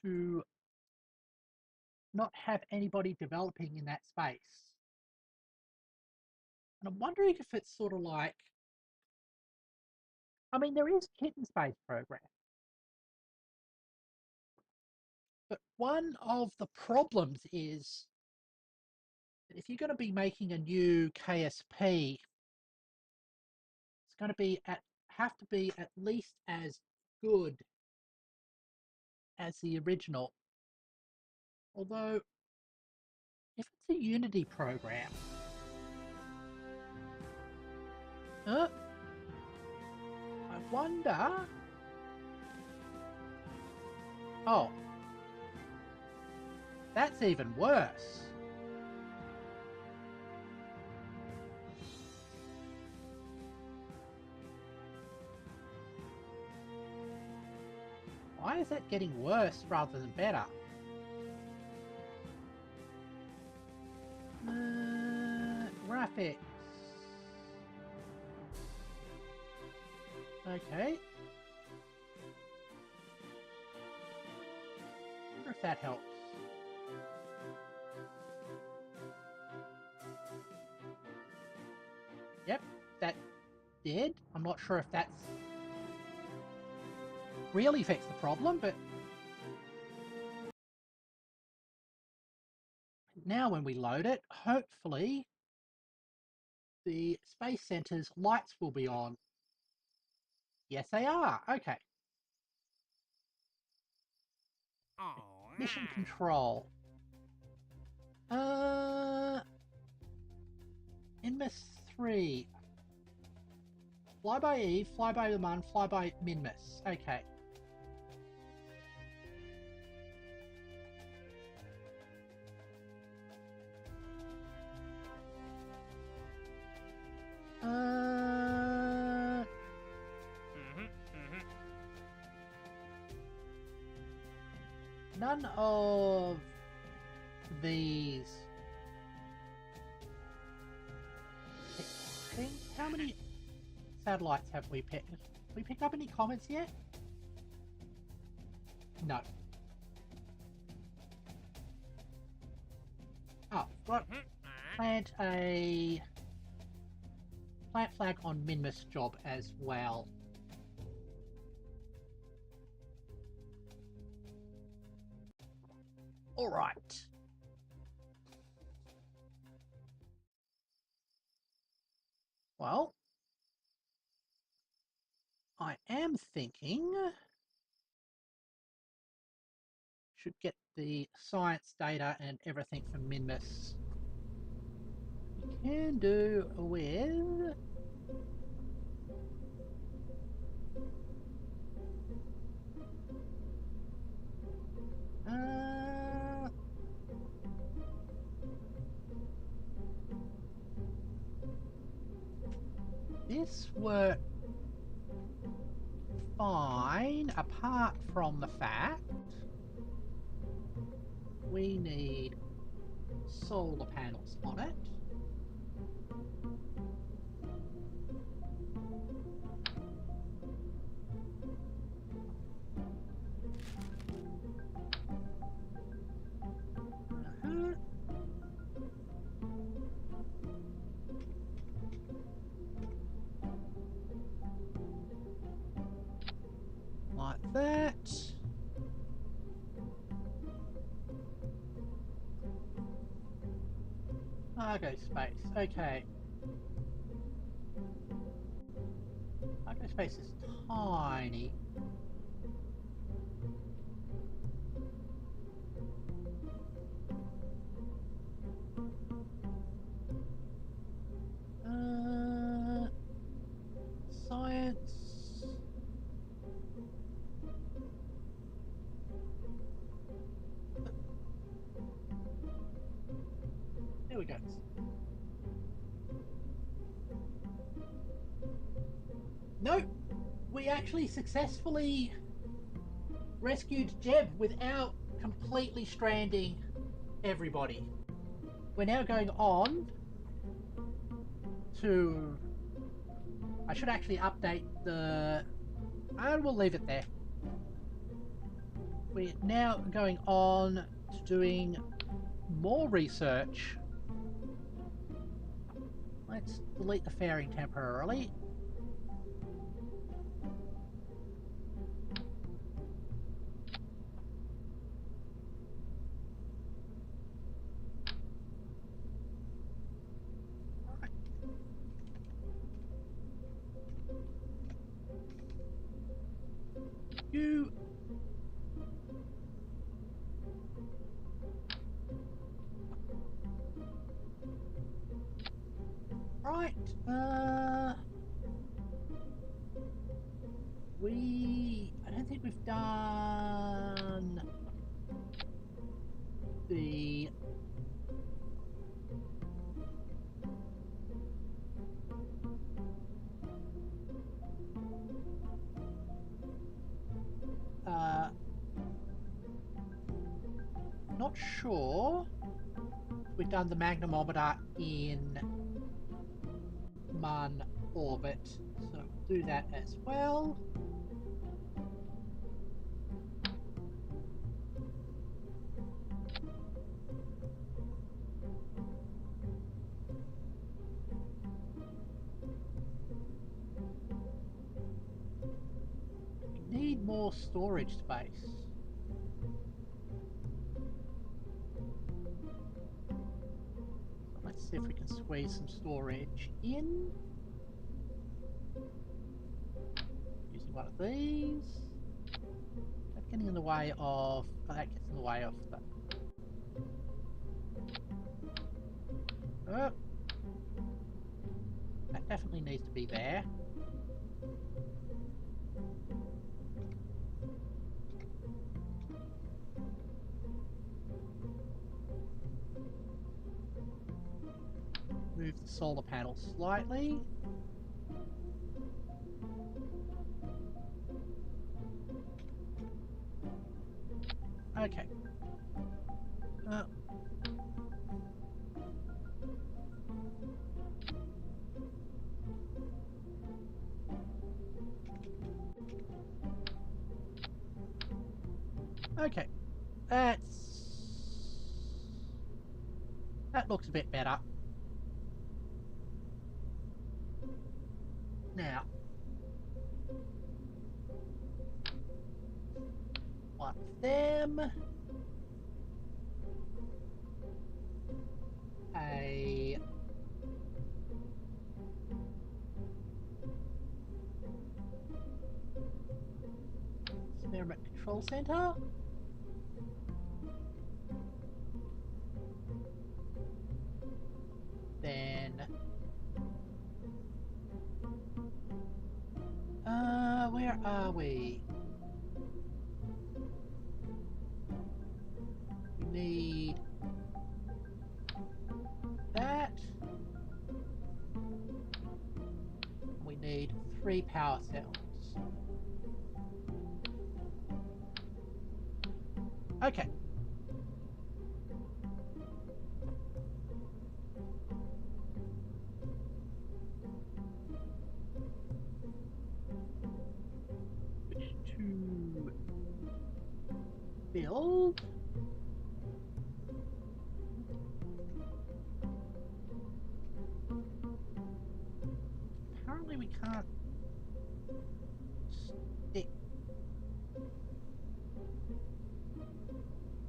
to not have anybody developing in that space. And I'm wondering if it's sort of like, I mean, there is Kitten Space Program, but one of the problems is that if you're going to be making a new KSP, it's going to have to be at least as good as the original. Although, if it's a Unity program, I wonder. Oh, that's even worse. Why is that getting worse rather than better? Graphics. Okay. Wonder if that helps. Yep, that did. I'm not sure if that's really fixed the problem, but now when we load it, hopefully the Space Center's lights will be on. Yes, they are. Okay. Mission control. Minmus 3. Fly by Eve, fly by the Mun, fly by Minmus. Okay. None of these. How many satellites have we picked? Have we picked up any comments yet? No. Oh, got plant flag on Minmus job as well. All right. Well, I am thinking should get the science data and everything from Minmus. We can do with this worked fine, apart from the fact we need solar panels on it. Like that. Cargo space, okay. Cargo space is tiny. Science. There we go. Nope, we actually successfully rescued Jeb without completely stranding everybody. We're now going on to... I should actually update the... and we'll leave it there. We're now going on to doing more research. Let's delete the fairing temporarily. You... Right, I don't think we've done the sure we've done the magnemometer in Mun orbit, so do that as well. We need more storage space. Let's see if we can squeeze some storage in. Using one of these. That's getting in the way of... Oh, that gets in the way of the... Oh. That definitely needs to be there. Move the solar panel slightly. Okay. Okay. That looks a bit better. Now, one of them, a experiment control center, then where are we? We need that. We need 3 power cells. Okay. To build. Apparently we can't stick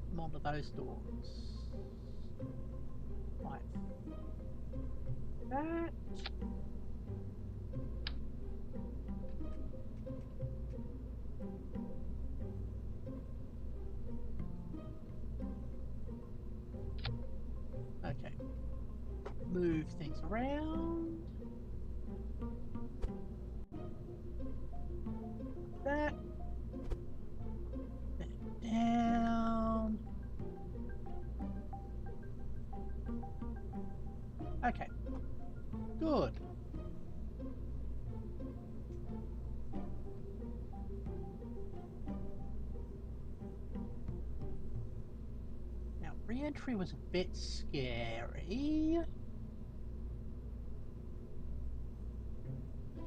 them onto those doors. Like that. Okay. Move things around. That. Down. Okay. Good. Now, re-entry was a bit scary,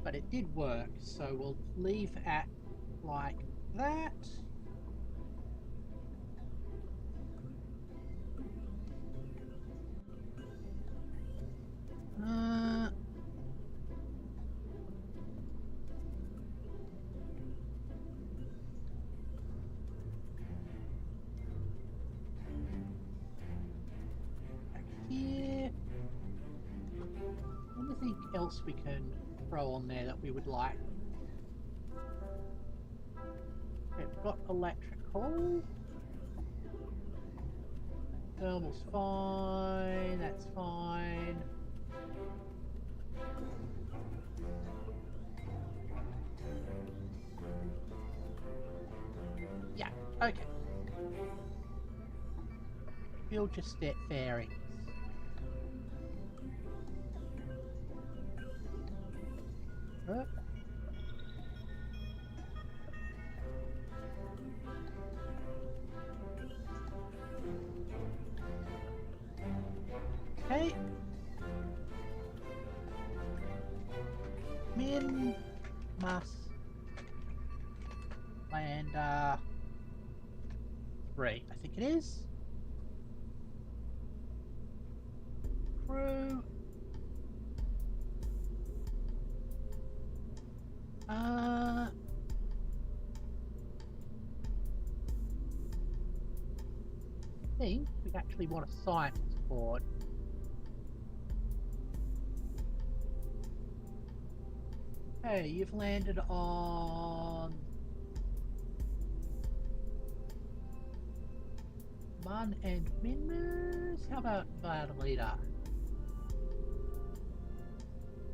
but it did work, so we'll leave at like that. Back here. Anything else we can throw on there that we would like? Okay, we've got electrical. Thermal's fine, that's fine. Yeah, okay. Build your step fairings. Huh? Okay. Min must land 3, I think it is. Crew. I think we actually want a scientist board. Hey, you've landed on Mun and Minmus. How about Cloud Leader?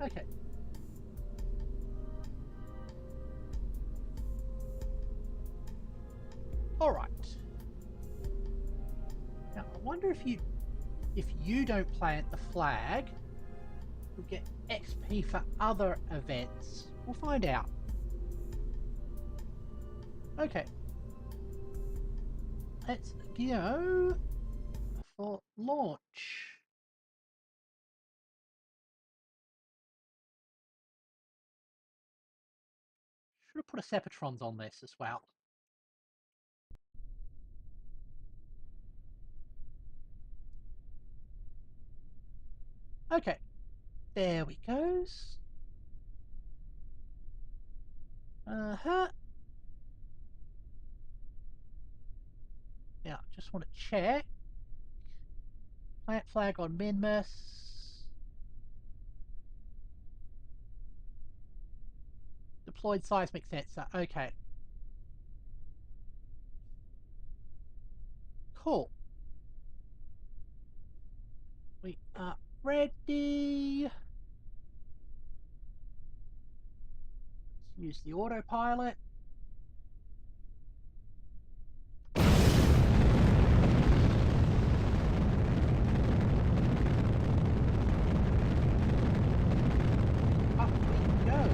Okay. All right. Now I wonder if you don't plant the flag, you'll get XP for other events. We'll find out. Okay. Let's go for launch. Should have put a Seppatrons on this as well. Okay. There we goes. Uh-huh. Now, just want to check. Plant flag on Minmus. Deployed seismic sensor. Okay. Cool. We are ready. Let's use the autopilot. Up we go.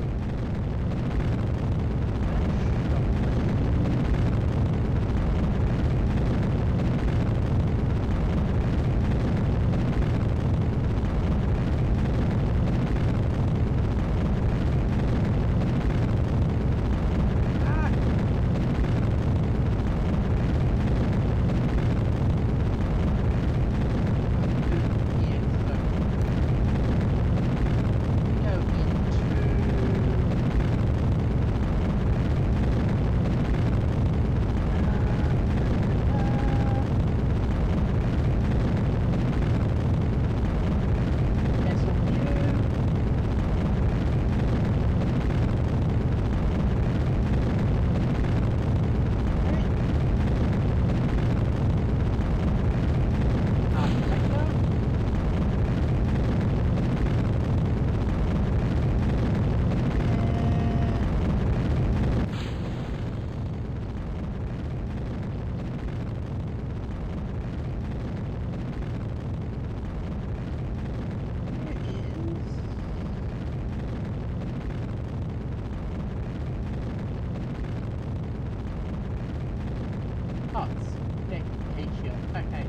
Oh, it's connected to the heat shield. Okay.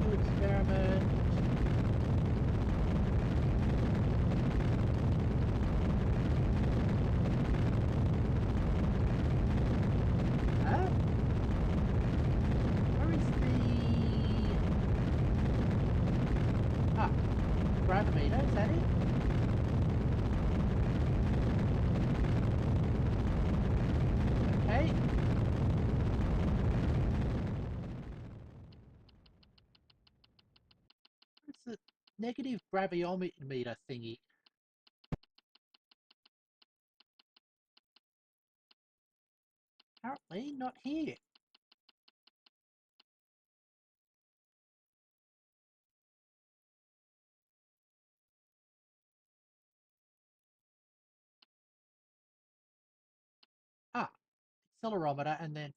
New experiment. Huh? Where is the... Ah, gravimeter, is that it? Okay. Where's the negative graviometer thingy? Apparently not here. Ah, accelerometer and then...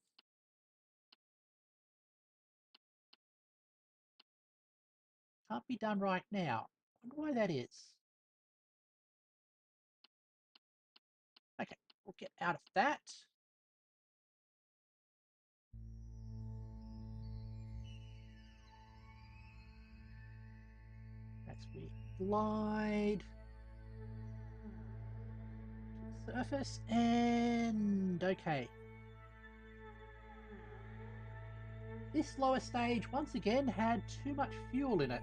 Can't be done right now. I wonder why that is. We'll get out of that. That's we glide to the surface and okay. This lower stage once again had too much fuel in it.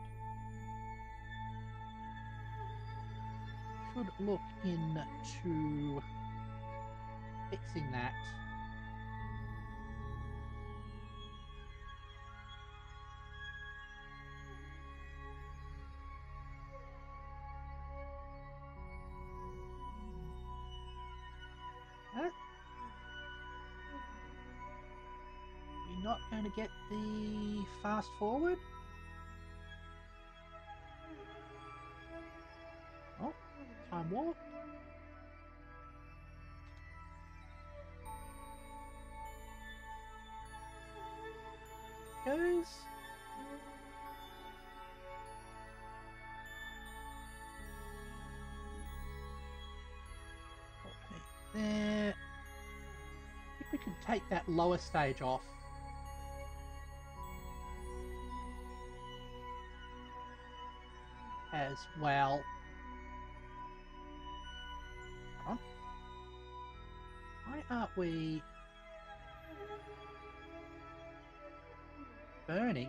Should look into fixing that. We're not going to get the fast forward. Oh, time warp. Goes. Okay, there. If we could take that lower stage off. As well. Hold on. Why aren't we burning?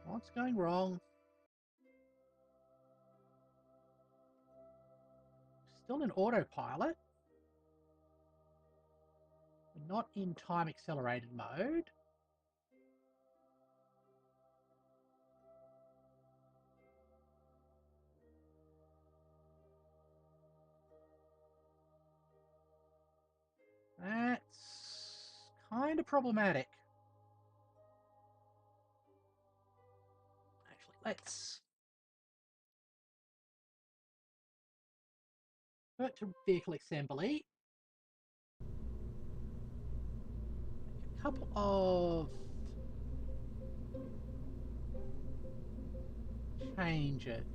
What's going wrong? Still in autopilot. We're not in time accelerated mode. That's kind of problematic. Actually, let's go to vehicle assembly. Make a couple of changes.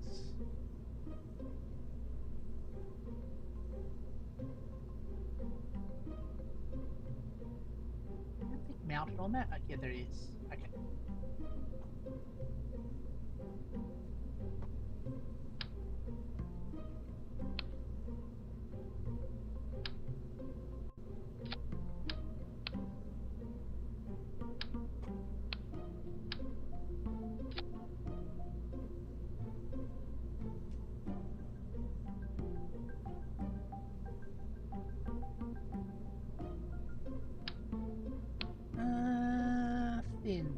Anything mounted on that? Yeah, there is. Okay. Fins.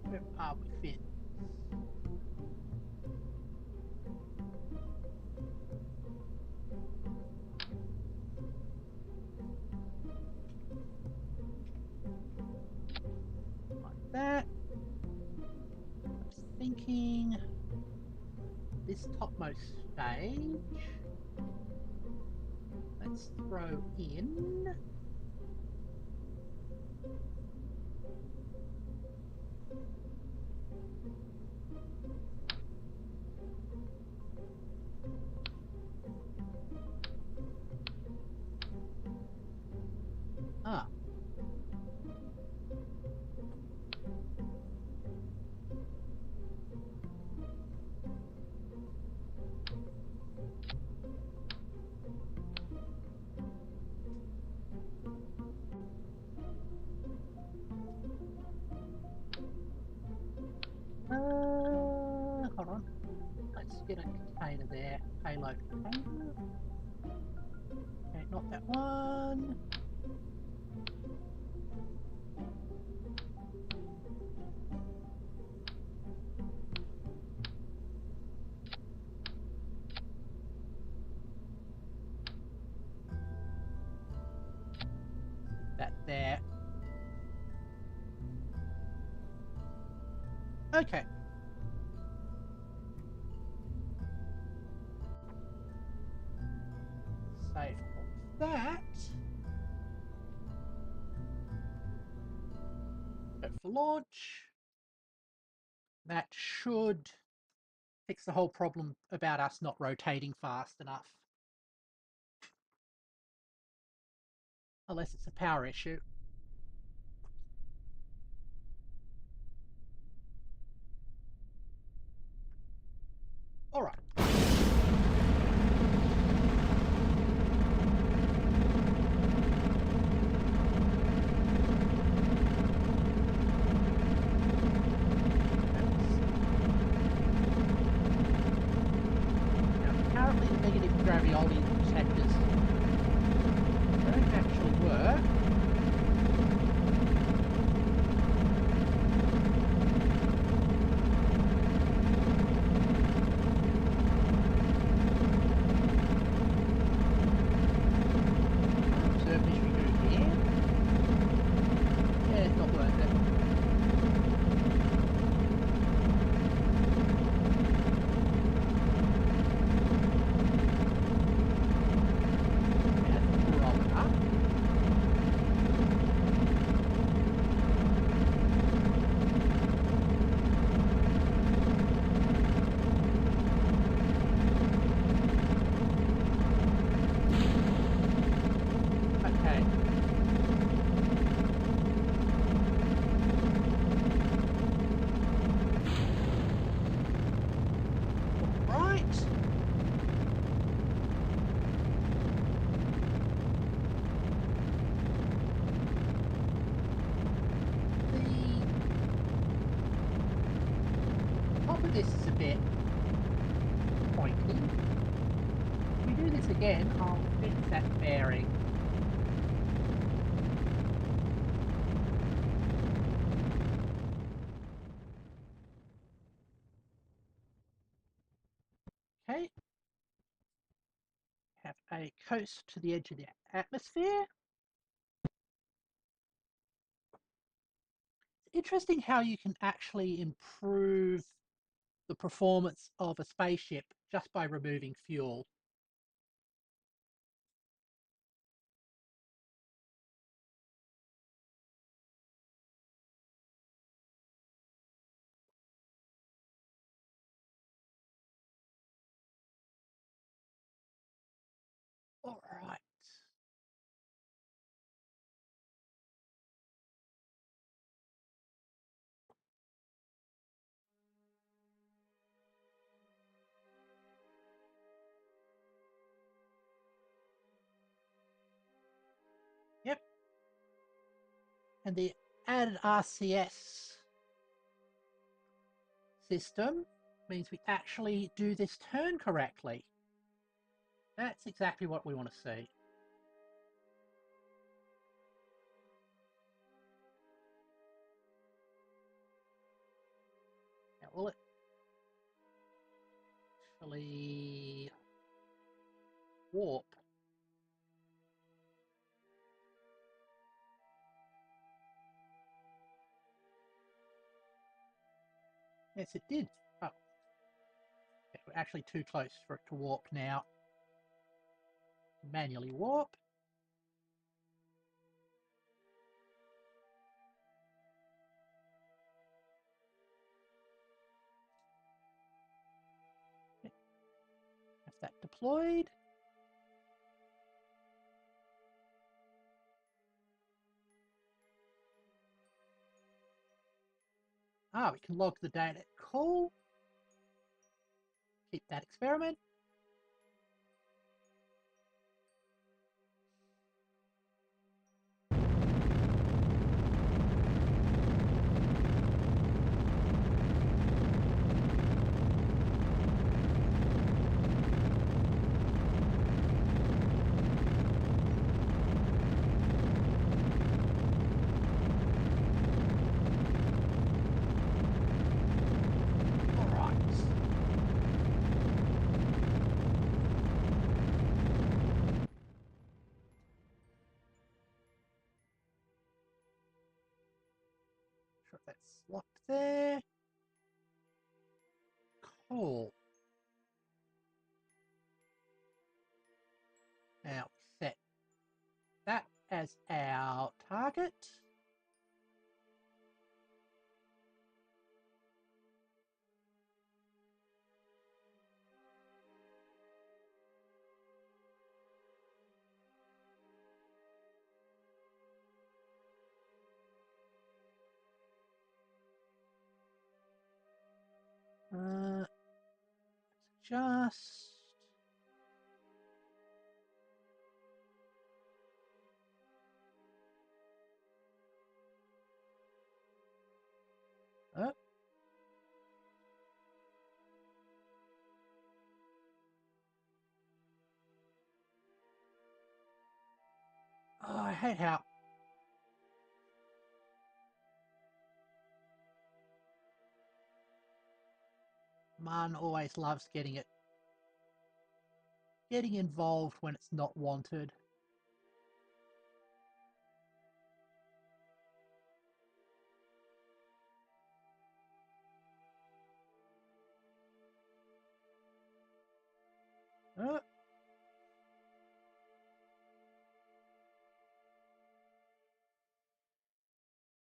Where are we, fins? Like that. I was thinking this topmost stage. Let's throw in. Ah. Hold on. Let's get a container there. Payload container. Okay, not that one. That there. Okay. Save all of that. Go for launch. That should fix the whole problem about us not rotating fast enough. Unless it's a power issue. All right. Now, apparently the negative gravioli protectors don't actually work. This is a bit pointy. If we do this again, I'll fix that bearing. Okay. Have a coast to the edge of the atmosphere. It's interesting how you can actually improve the performance of a spaceship just by removing fuel. All right. Yep. And the added RCS system means we actually do this turn correctly. That's exactly what we want to see. Now, will it actually warp? Yes, it did. Oh, okay, we're actually too close for it to warp now. Manually warp. Have that deployed. Ah, we can log the data. Cool. Keep that experiment. Sure that's locked there. Cool. Now set that as our target. Just... Oh. Oh, I hate how... Man always loves getting involved when it's not wanted. Oh.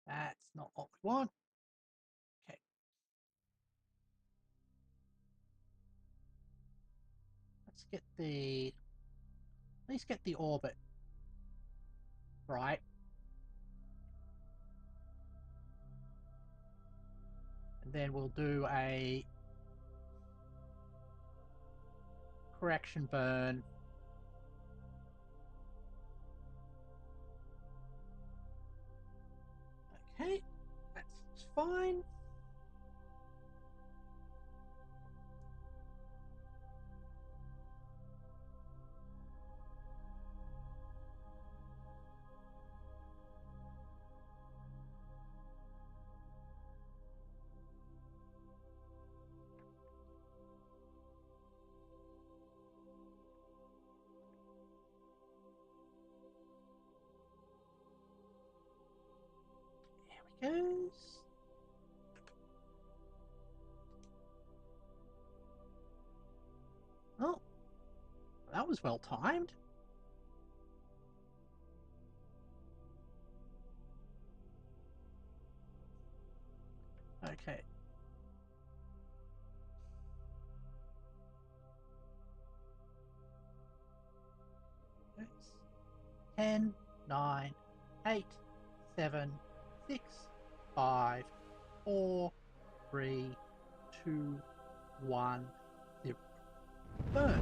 That's not what we want. Okay. Let's get at least get the orbit right. And then we'll do a correction burn. Okay, that's fine. There we go. Oh, that was well timed. Okay. It's 10, 9, 8, 7, 6, 5, 4, 3, 2, 1, 0. Burn.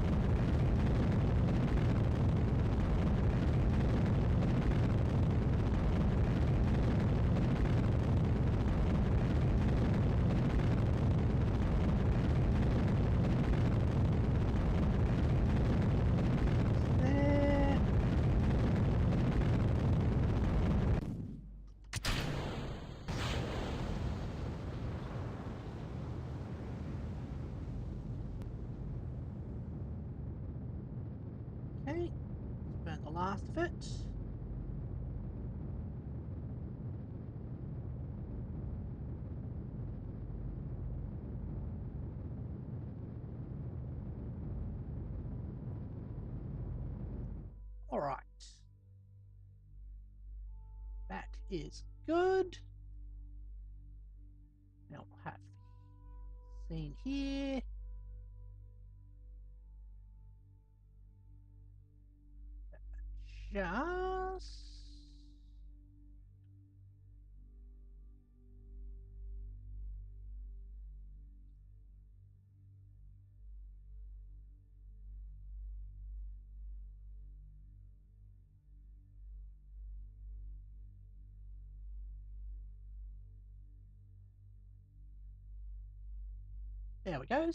Okay, burn the last of it. All right, that is good. Now we'll have the scene here. Just... There we go.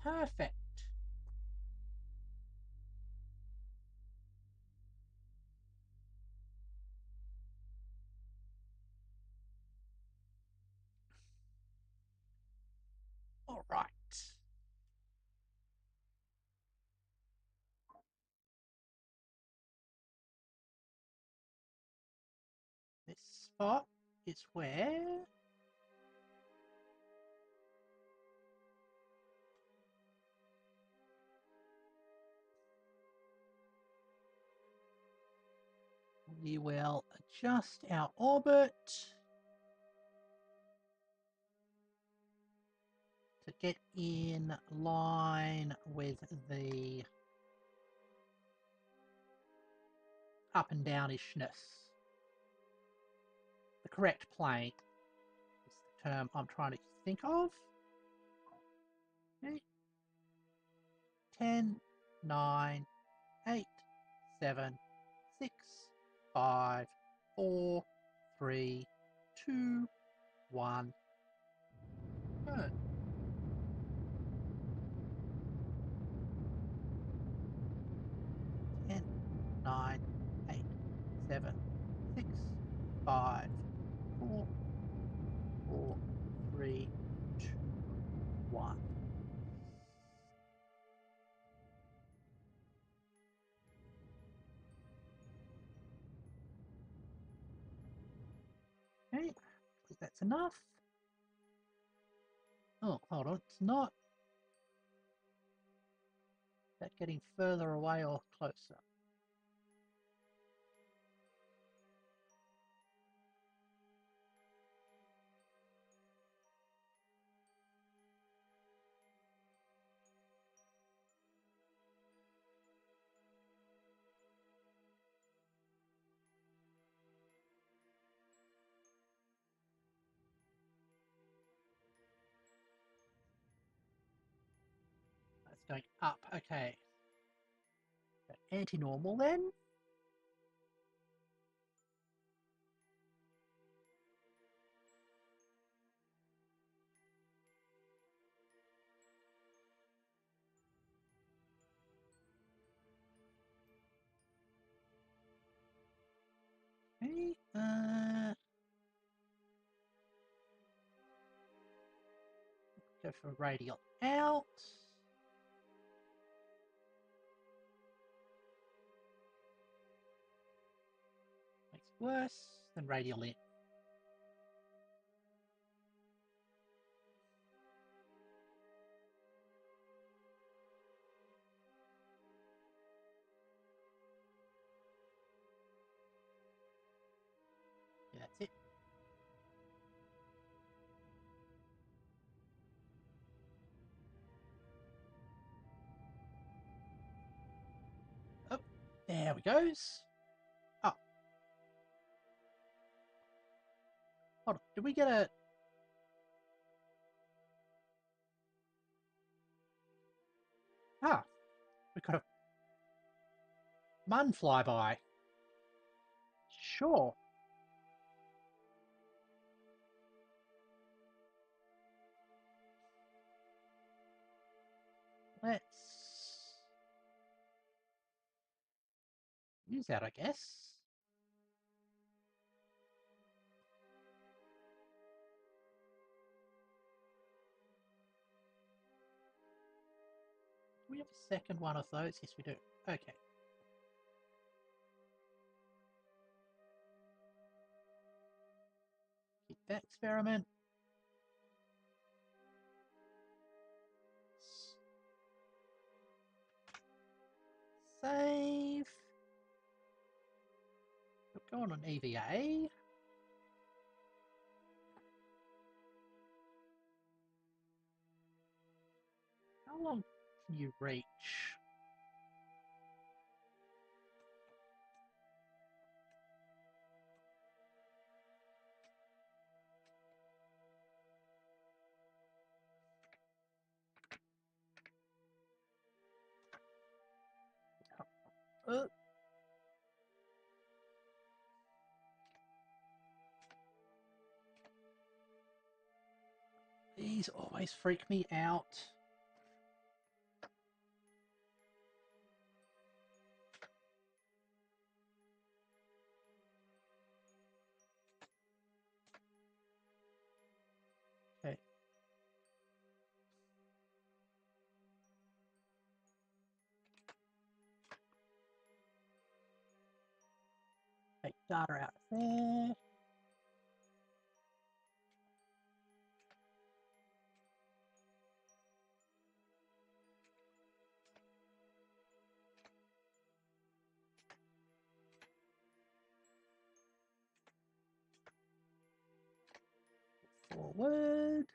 Perfect. All right. This spot is where we will adjust our orbit to get in line with the up and downishness, the correct plane. term I'm trying to think of. Okay. 10, 9, 8, 7, 6, 5, 4, 3, 2, 1. Turn. 10, 9, 8, 7, 6, 5, 4, 4, 3, 2, 1. Okay, I think that's enough. Oh, hold on, it's not. Is that getting further away or closer? That's going up, okay. Anti-normal then? Okay, go for radial out. Makes it worse than radial in. Yeah, that's it. Oh, there we goes. Oh. Hold on, did we get a... Ah, we got a mun flyby. Sure. Let's use that, I guess. Do we have a second one of those? Yes, we do. Okay. Keep that experiment. Save. We're going on EVA. How long can you reach? Uh, these always freak me out. Okay. Take data out of there. Forward.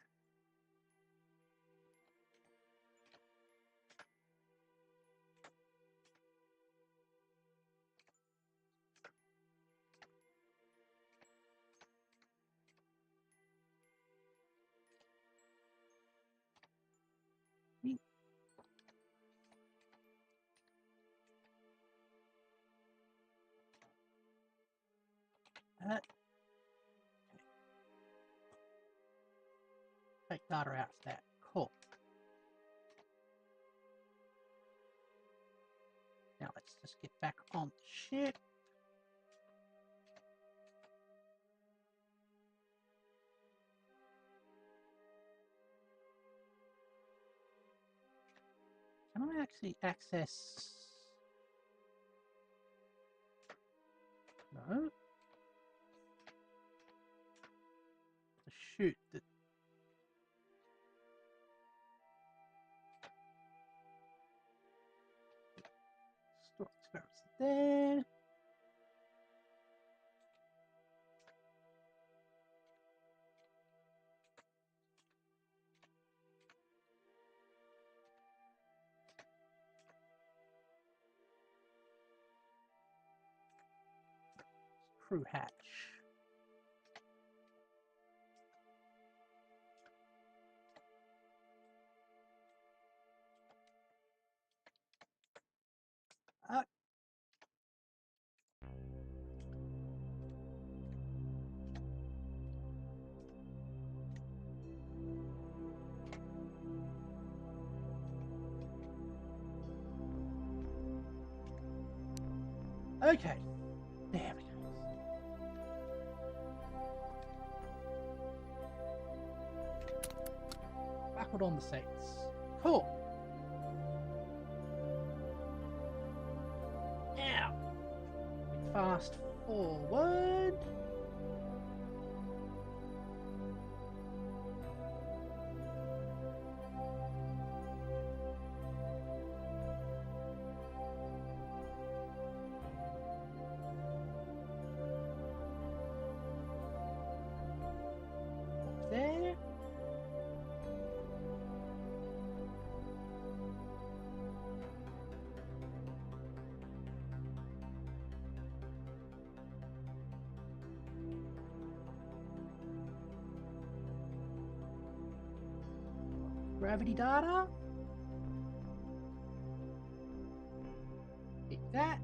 Take data out for that. Cool. Now let's just get back on the ship. Can I actually access? No. The chute that. Store experiments there. Crew hatch. Okay, there we go. Buckled on the seats. Cool. Now, fast forward. There. Gravity data. Pick that.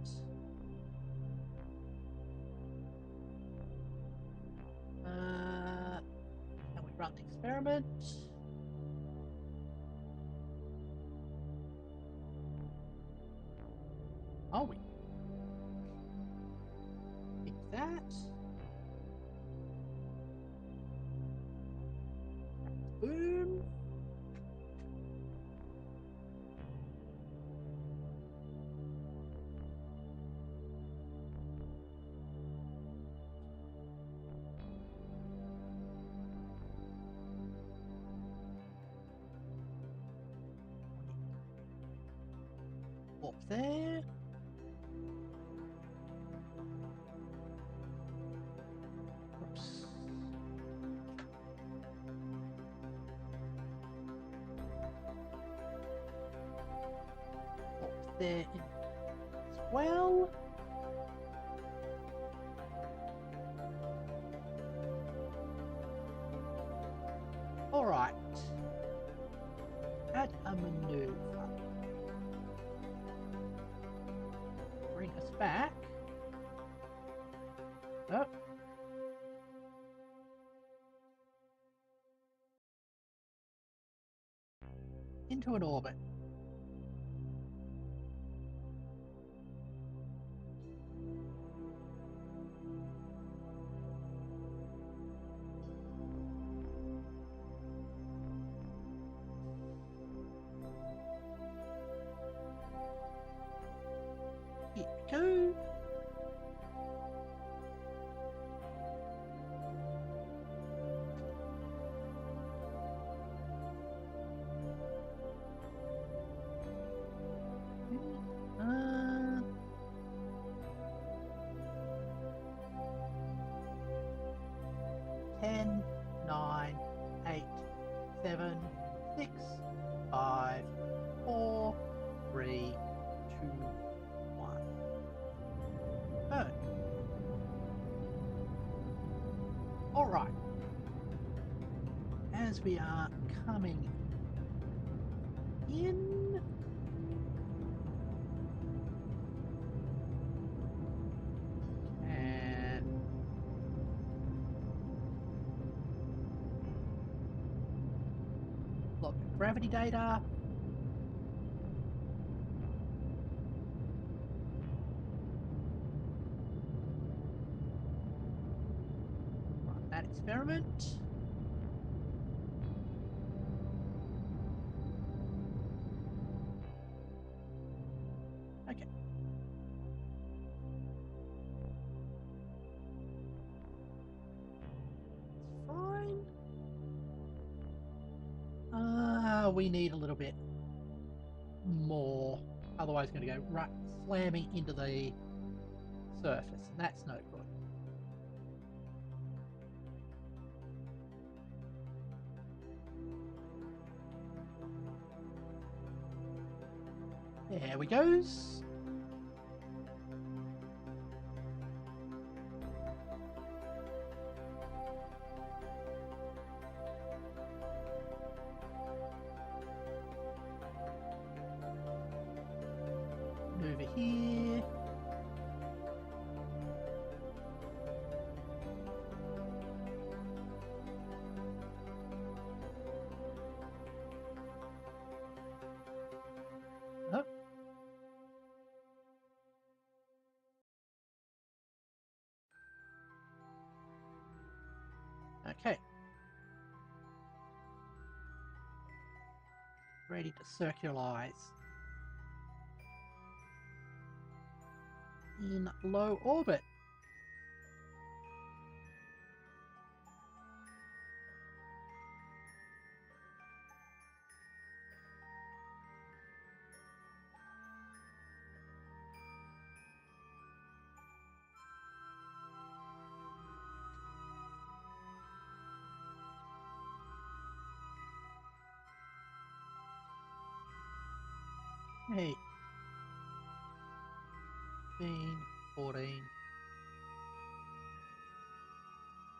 And we run the experiment. Are we? Pick that. Boom. Up there. Oops. Up there as well. All right. Add a maneuver. Bring us back. Oh. Into an orbit. Here we go. Uh, 10, 9, 8, 7, 6, 5, 4, 3, 2, 1. Burn. All right. As we are coming in. And look, gravity data. Run that experiment. Okay. Fine. We need a little bit more. Otherwise, it's going to go right slamming into the surface, and that's no good. There we goes. Over here. Oh. Okay. Ready to circularize. In low orbit. Hey. 15, 14,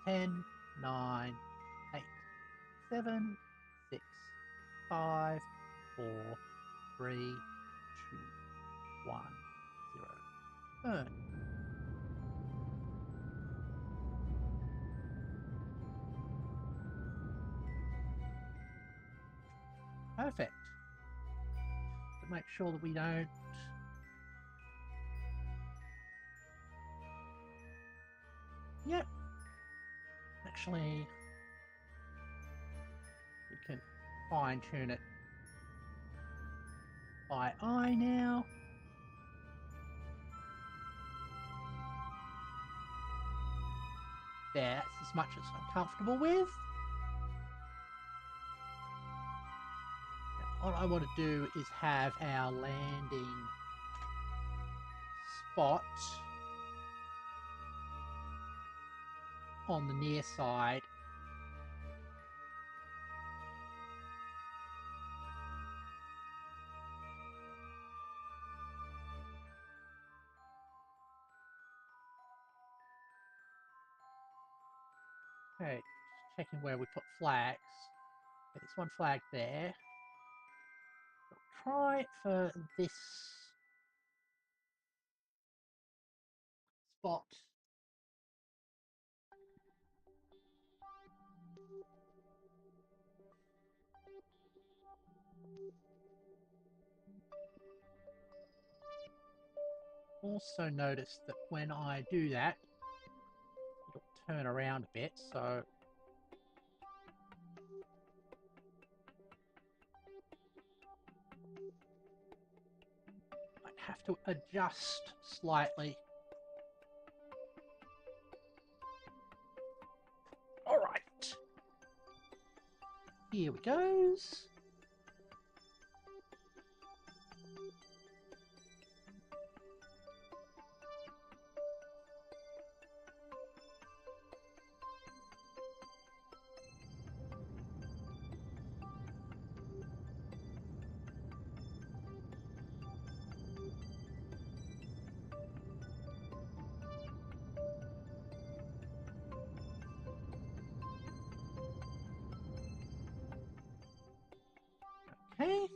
10, 9, 8, 7, 6, 5, 4, 3, 2, 1, 0. Burn. Perfect. To make sure that we don't Yep. Actually, we can fine tune it by eye now. That's as much as I'm comfortable with. Now, what I want to do is have our landing spot on the near side. Okay, just checking where we put flags. Okay, there's one flag there. I'll try for this spot. Also notice that when I do that, it'll turn around a bit, so I have to adjust slightly. All right, here we goes. Okay.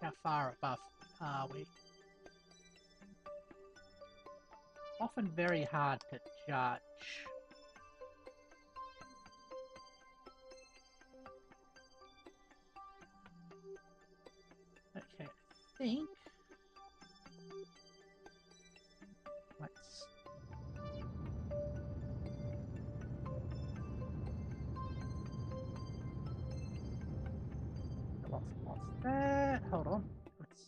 How far above are we? Often very hard to judge. Okay, I think let's lost that. Hold on. Let's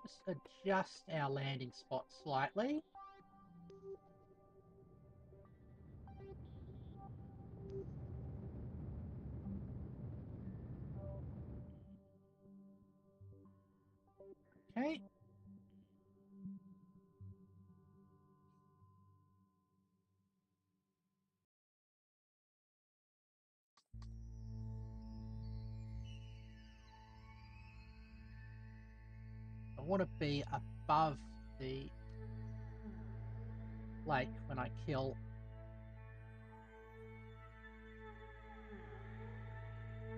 just adjust our landing spot slightly. Okay. I want to be above the lake when I kill.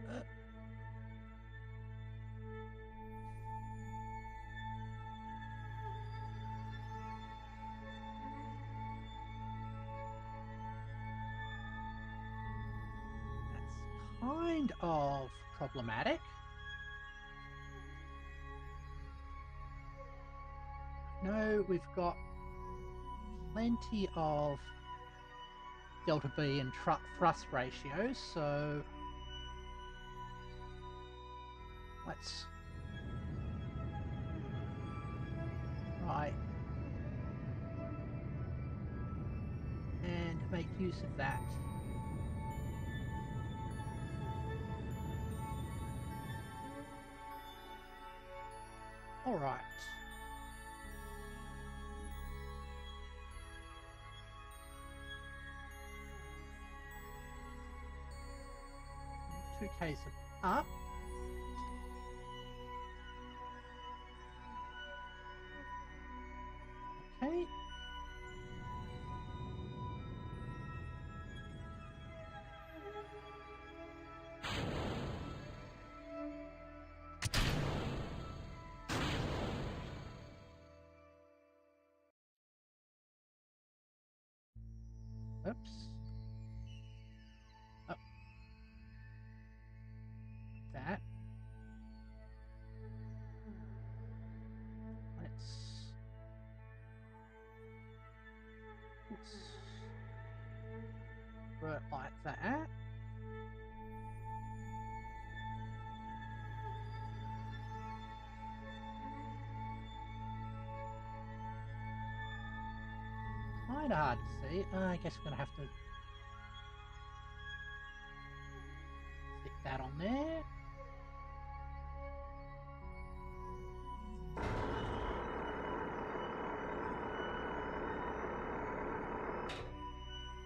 That's kind of problematic. No, we've got plenty of delta V and thrust ratios, so let's try and make use of that. All right. Two Ks up. Okay. Oops. Up. That. Let's do it like that. Kind of hard to see. I guess we're going to have to stick that on there.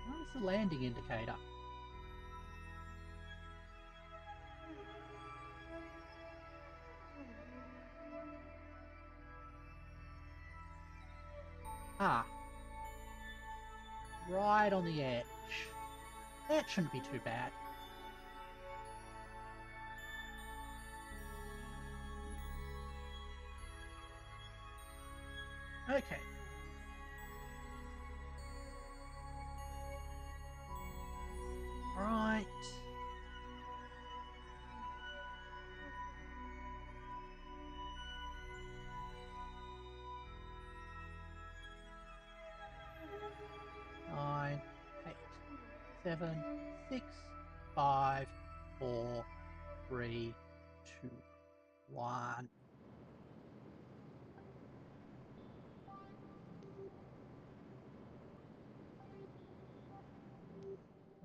Where's the landing indicator? Ah. Right on the edge. That shouldn't be too bad. Okay. Right. Nine, 8, 7, 6, 5, 4, 3, 2, 1.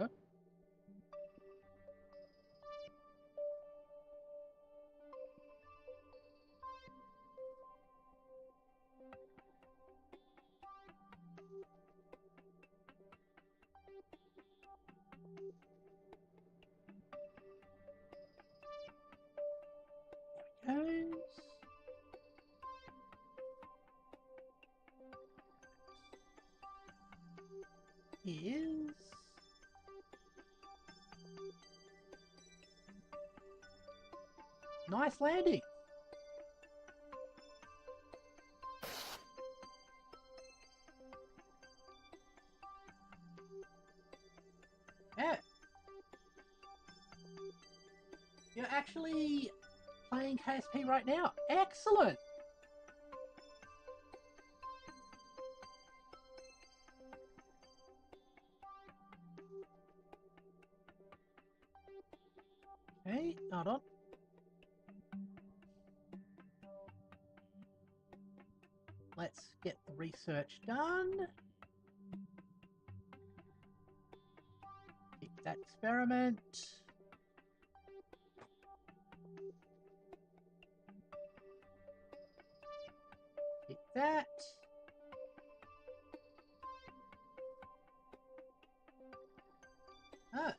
Oh. There it goes. is... Nice landing. Yeah. You're actually playing KSP right now. Excellent. Okay, hold on. Let's get the research done. Pick that experiment. Pick that. Ah.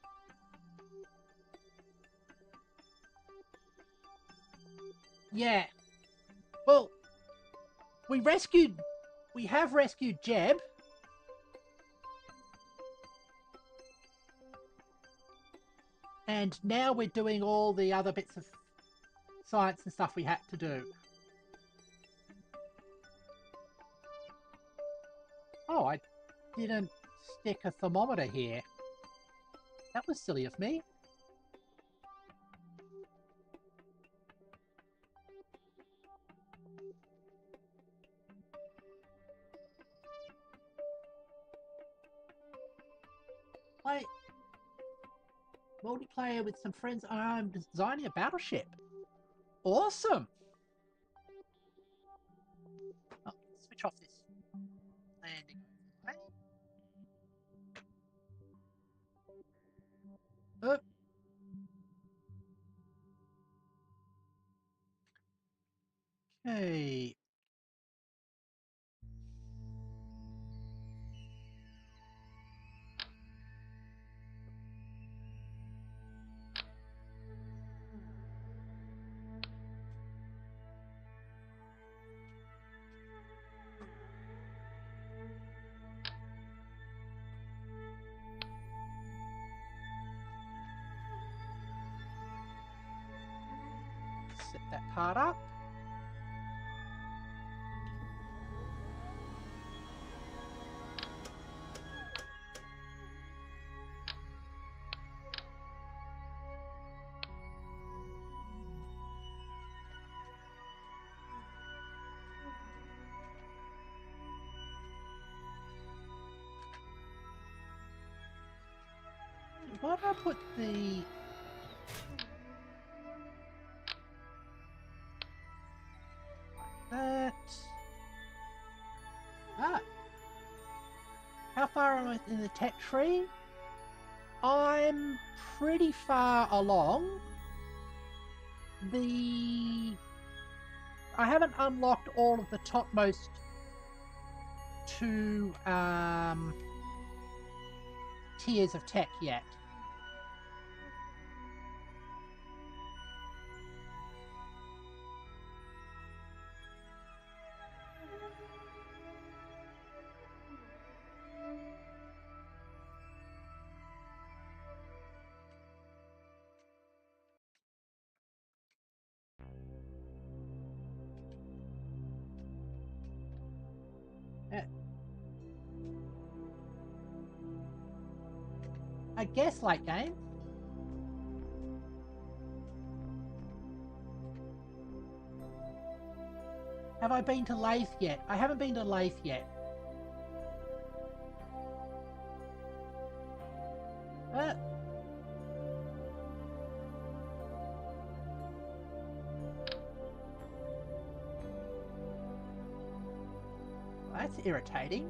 Yeah. Well, we have rescued Jeb. And now we're doing all the other bits of science and stuff we had to do. Oh, I didn't stick a thermometer here. That was silly of me. Play multiplayer with some friends. I'm designing a battleship. Awesome. Oh, switch off this landing. Oh. Okay. Set that part up. Why do I put the... that... Ah! How far am I in the tech tree? I'm pretty far along. I haven't unlocked all of the topmost two tiers of tech yet. I guess late game. Have I been to Lathe yet? I haven't been to Lathe yet. That's irritating.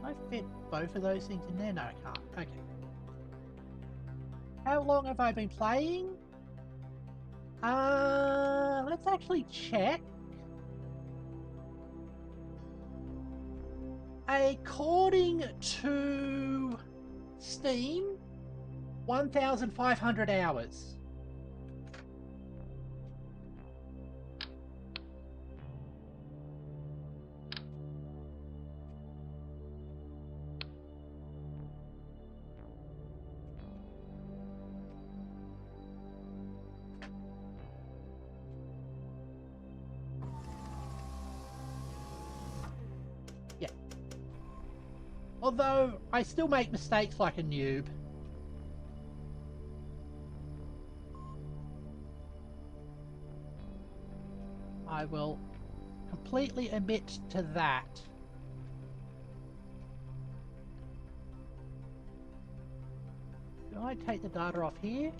I fit both of those things in there? No, I can't. Okay. How long have I been playing? Let's actually check. According to Steam, 1,500 hours. Yeah. Although, I still make mistakes like a noob. I will completely admit to that. Do I take the data off here?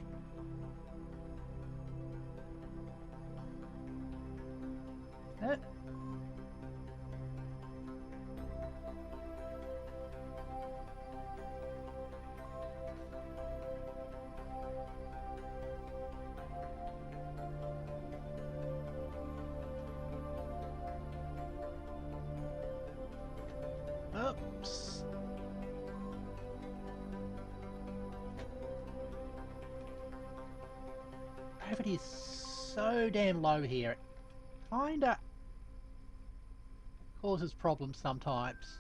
Oops. Gravity is so damn low here. It kinda causes problems sometimes.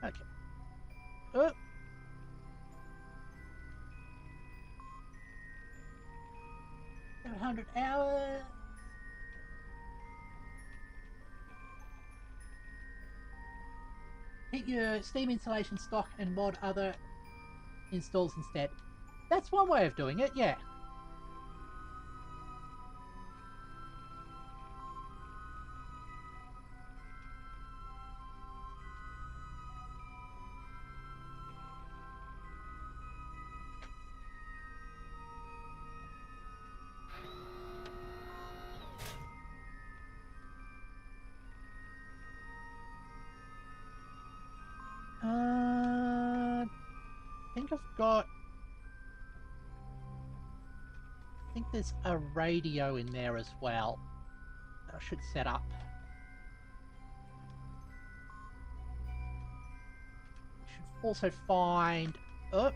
Okay. Oh. 700 hours. Hit your Steam installation stock and mod other installs instead. That's one way of doing it, yeah. I think there's a radio in there as well that I should set up. Should also find... Oh!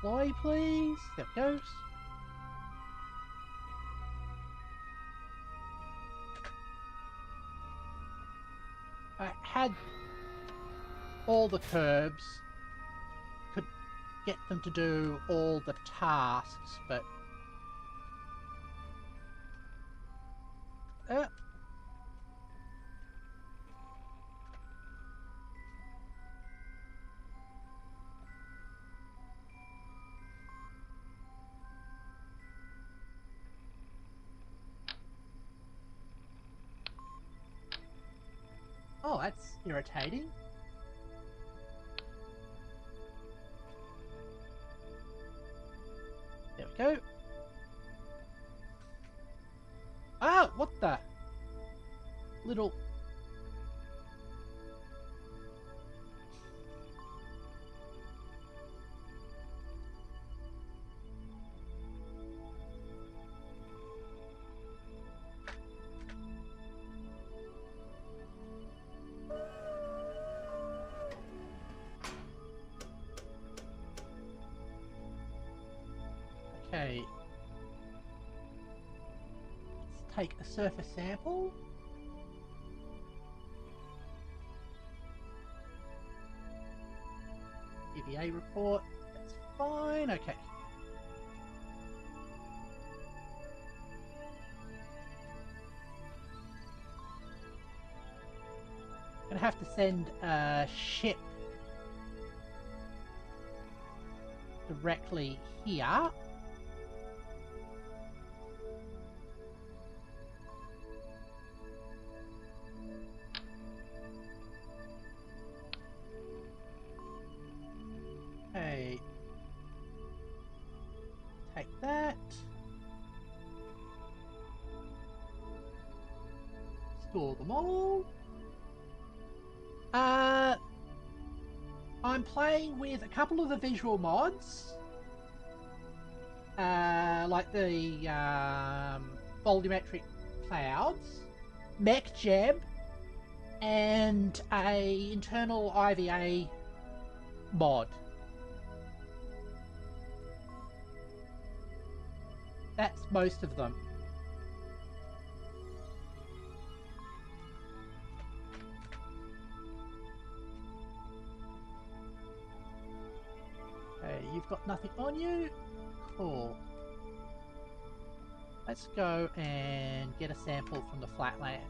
Deploy, please. There it goes. I had all the Kerbs, could get them to do all the tasks, but oh, that's irritating. There we go. Ah, what the? Little... Okay. Let's take a surface sample. EVA report. That's fine. Okay. Gonna have to send a ship directly here. explore them all. I'm playing with a couple of the visual mods, like the volumetric clouds, mech gem, and a internal IVA mod. That's most of them. Okay, you've got nothing on you? Cool. Let's go and get a sample from the flatlands.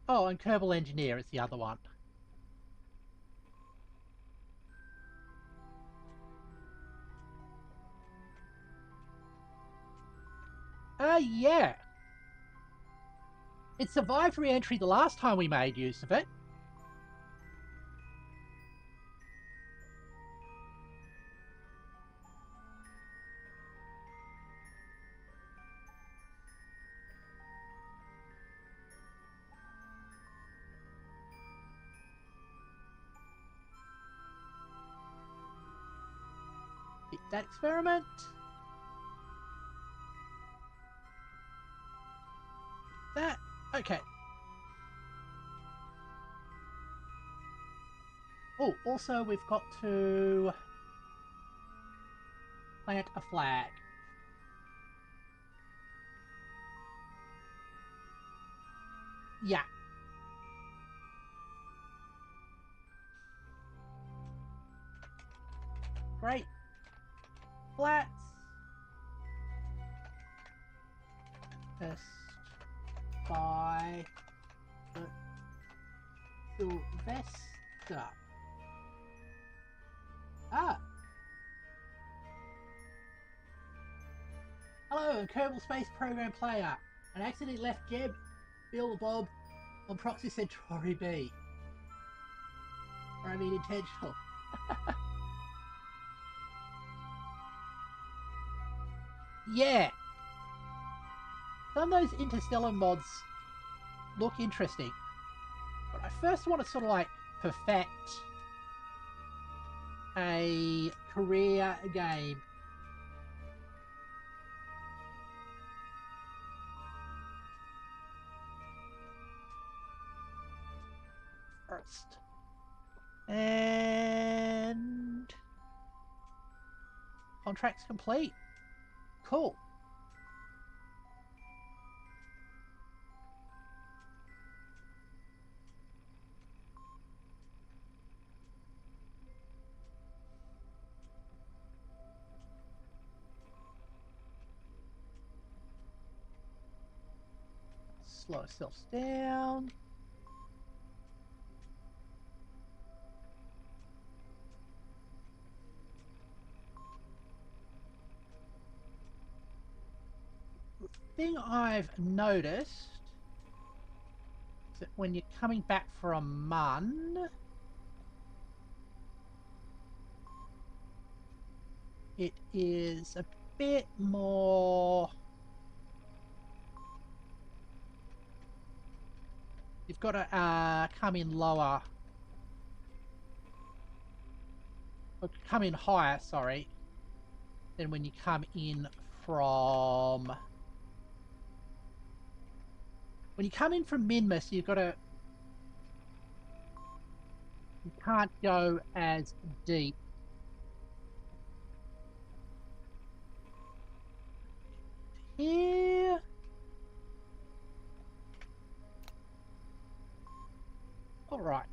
Oh, and Kerbal Engineer is the other one. Yeah. It survived re-entry the last time we made use of it. That experiment. That. Okay. Oh, also we've got to plant a flag. Yeah. Great. Flats. Test by Sylvester. Ah. Hello, Kerbal Space Program player. An accident left Jeb, Bill, Bob on Proxy Centauri B. Or I mean intentional. Yeah. Some of those interstellar mods look interesting. But I first want to sort of like perfect a career game. First. And contract's complete. Cool. Slow ourselves down. The thing I've noticed is that when you're coming back from Mun, it is a bit more... You've got to come in lower. Or come in higher, sorry, than when you come in from... When you come in from Minmus, you've got to... You can't go as deep. Here... Alright.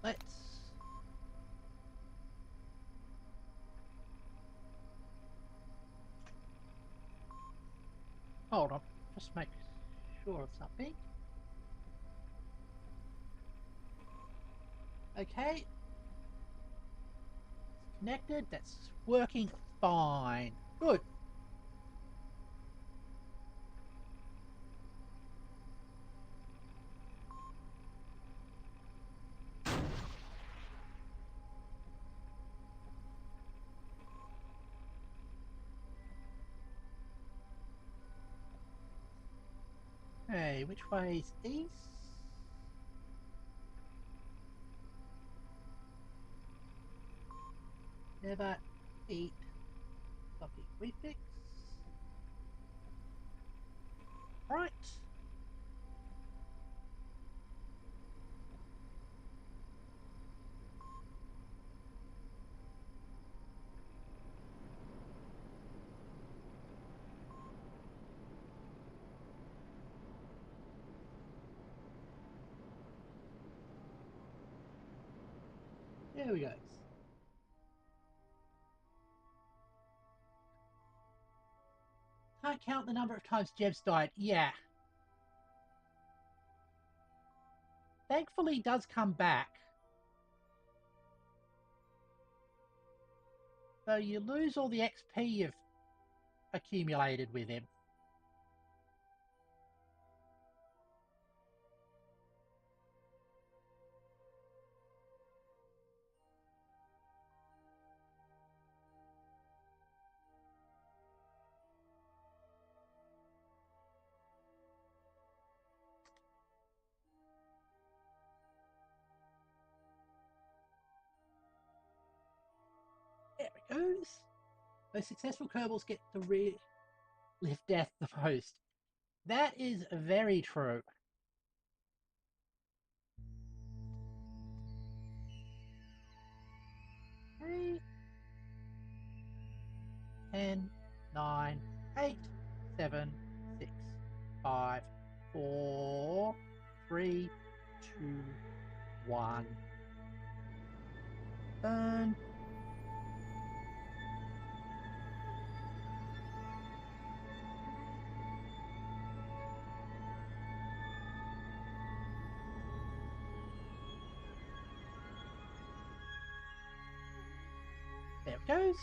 let's... Hold on, just make sure of something. Okay. It's connected, that's working fine. Good. Hey, which way is east? Never eat something we fix. Right. There we go. Can't count the number of times Jeb's died. Yeah. Thankfully, he does come back. So you lose all the XP you've accumulated with him. There it goes. Those successful Kerbals get to relive death the most. That is very true. Okay. 10, 9, 8, 7, 6, 5, 4, 3, 2, 1. Burn. There it goes.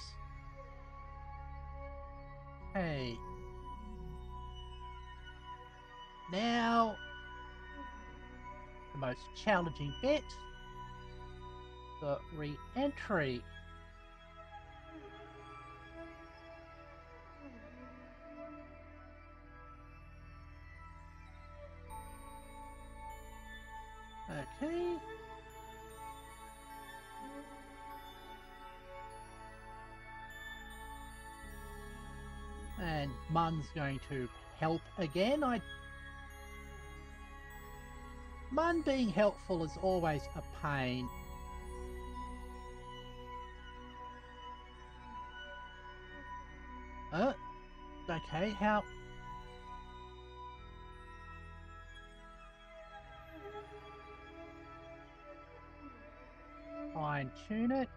Okay. Now, the most challenging bit, the re-entry. Okay. And Mun's going to help again. Mun being helpful is always a pain. Okay, how... Fine-tune it.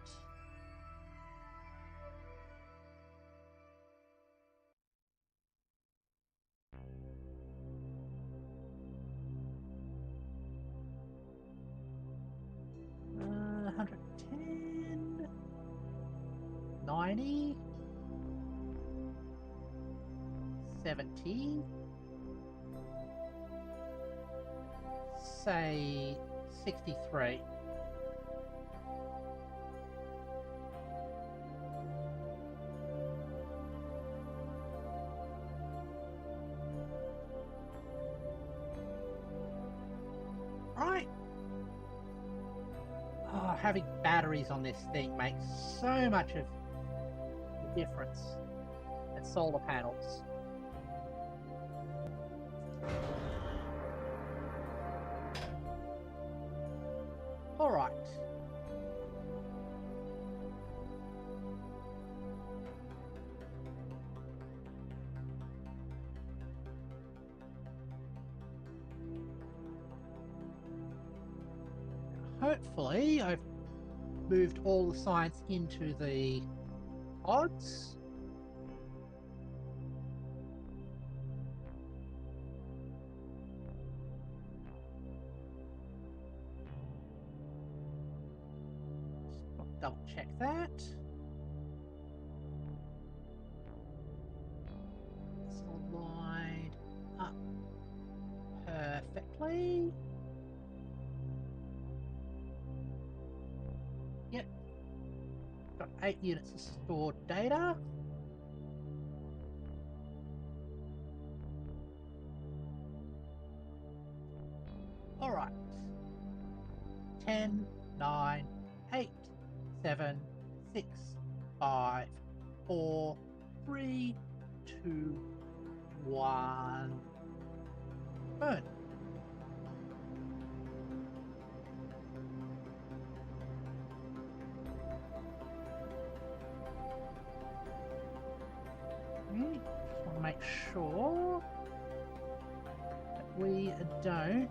Uh, 110... 90... 70... Say 63. Right. Oh, having batteries on this thing makes so much of the difference. And solar panels. All right. hopefully I've moved all the science into the pods. Double check that. It's all lined up perfectly. Yep. Got 8 units of stored data. All right. 10, 9, 8, 7, 6, 5, 4, 3, 2, 1. Burn. Just want to make sure that we don't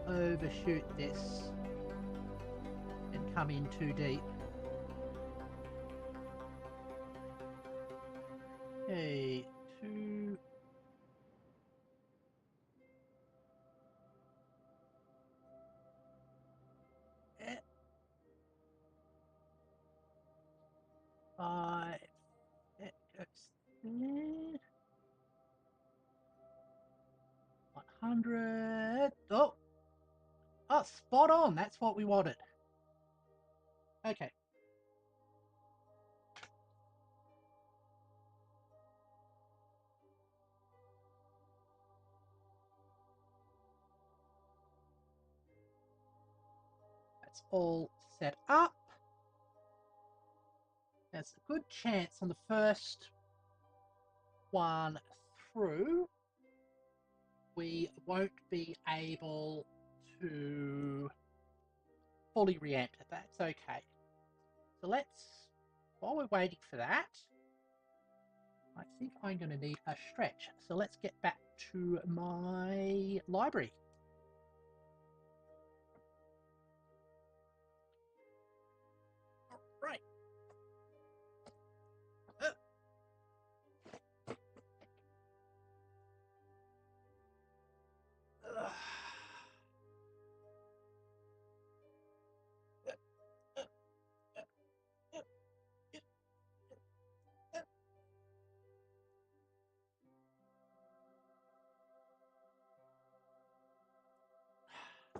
overshoot this and come in too deep. Okay, 2. Eh. 5. That goes there. 100. Oh, spot on. That's what we wanted. Okay. That's all set up. There's a good chance on the first one through we won't be able to fully re-enter. That's okay. So let's, while we're waiting for that, I think I'm going to need a stretch. So let's get back to my library. Right.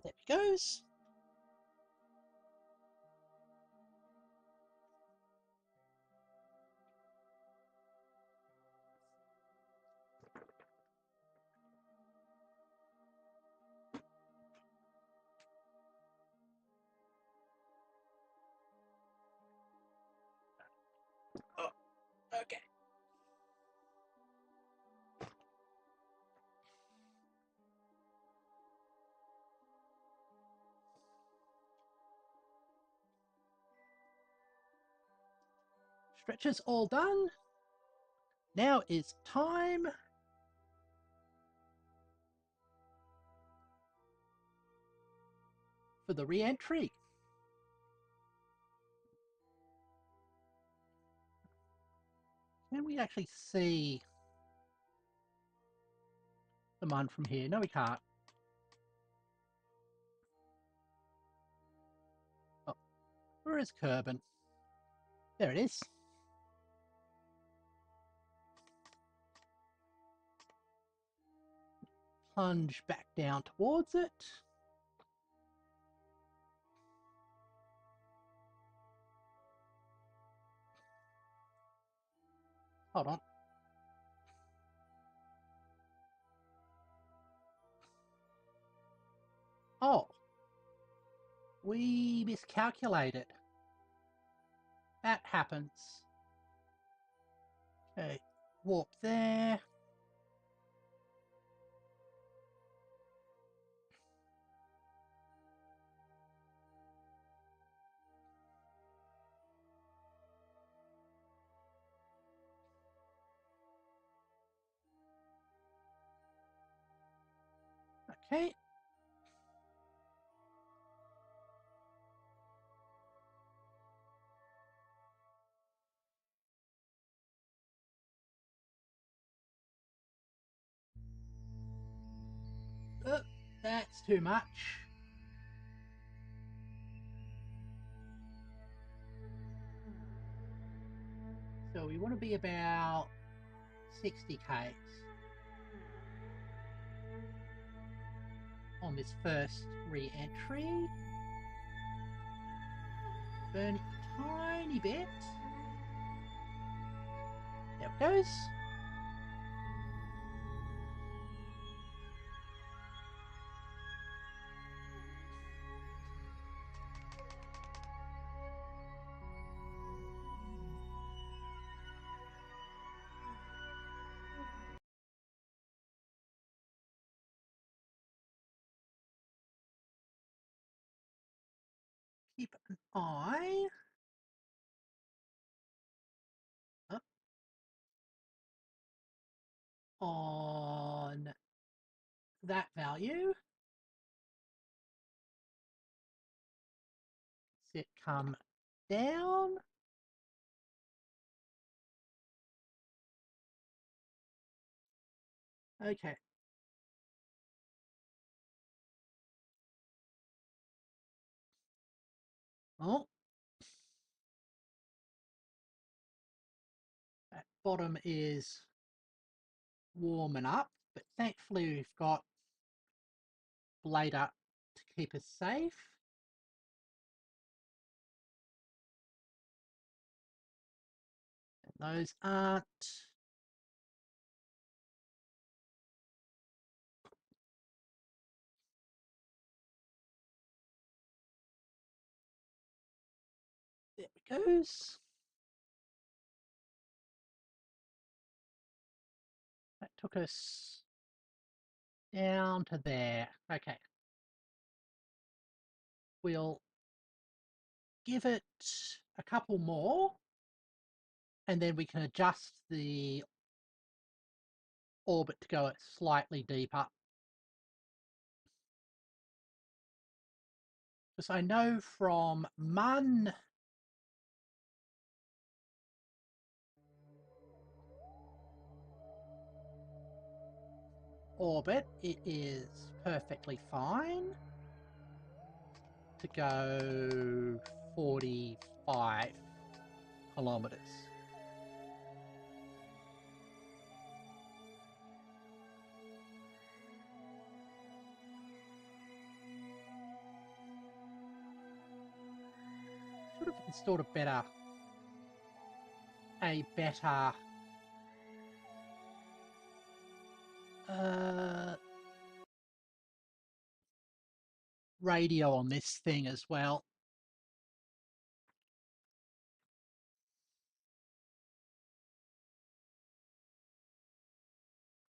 There he goes. Oh, okay. Stretches all done. Now is time for the re-entry. Can we actually see the one from here? No, we can't. Oh, where is Kerbal? There it is. Plunge back down towards it. Hold on. Oh, we miscalculated. That happens. Okay, warp there. Okay. That's too much. So we want to be about 60 Ks on this first re-entry. Burn a tiny bit. There it goes. Keep an eye on that value. See it come down. Okay. Oh. That bottom is warming up, but thankfully we've got Blader to keep us safe. And those aren't. There it goes. That took us down to there. Okay. We'll give it a couple more and then we can adjust the orbit to go slightly deeper. Because I know from Mun orbit, it is perfectly fine to go 45 kilometers. Should have installed a better radio on this thing as well.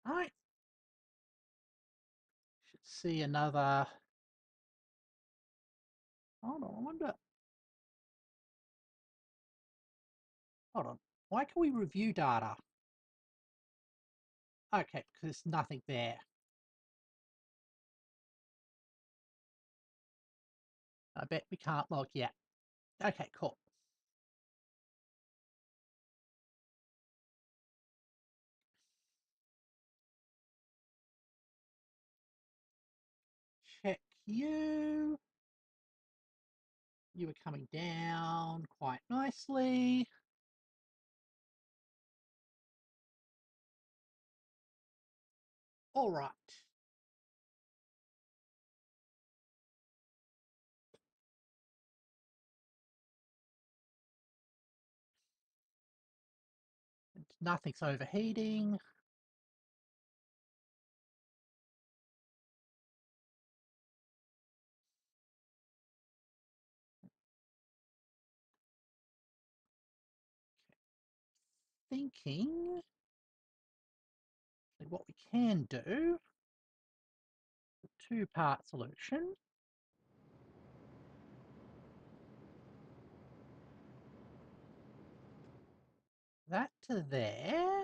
All right. Should see another. Hold on, I wonder. Hold on. Why can we review data? Okay, because there's nothing there. I bet we can't log yet. Okay, cool. Check you. You were coming down quite nicely. All right. Nothing's overheating. Thinking what we can do, a two-part solution. That to there.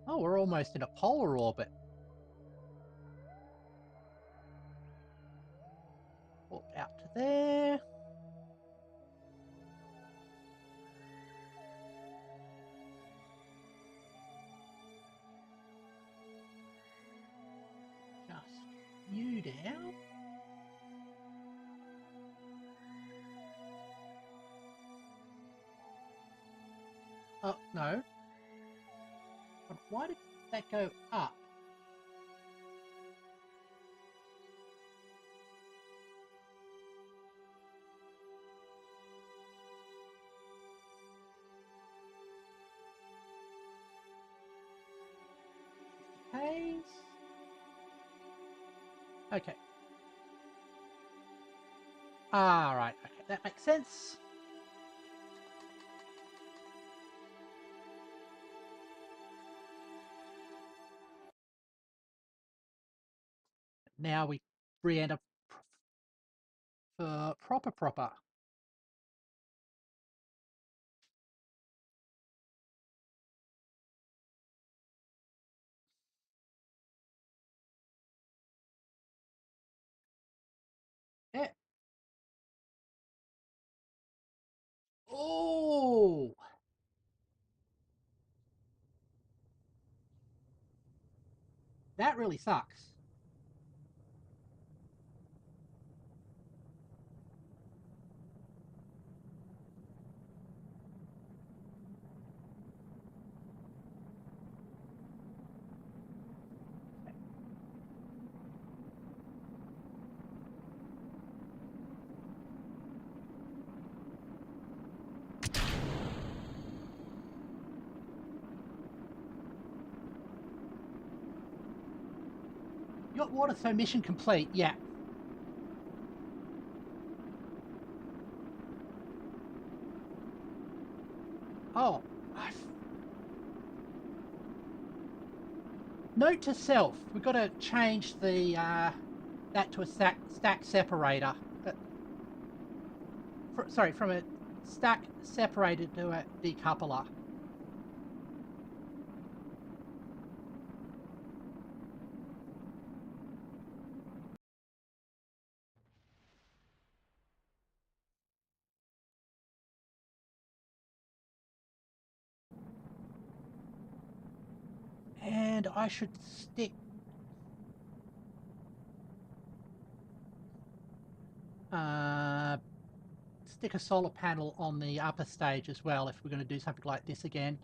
Oh, almost in a polar orbit. Warp out to there. Just you down. Oh, no. Why did that go up? Haze. Okay. Ah, right. Okay, that makes sense. Now we re-enter for proper. Yeah. Oh! That really sucks. You got water, so mission complete. Yeah. Oh. Note to self, we've got to change the that to a stack separator. Sorry, from a stack separated to a decoupler. And I should stick stick a solar panel on the upper stage as well if we're going to do something like this again.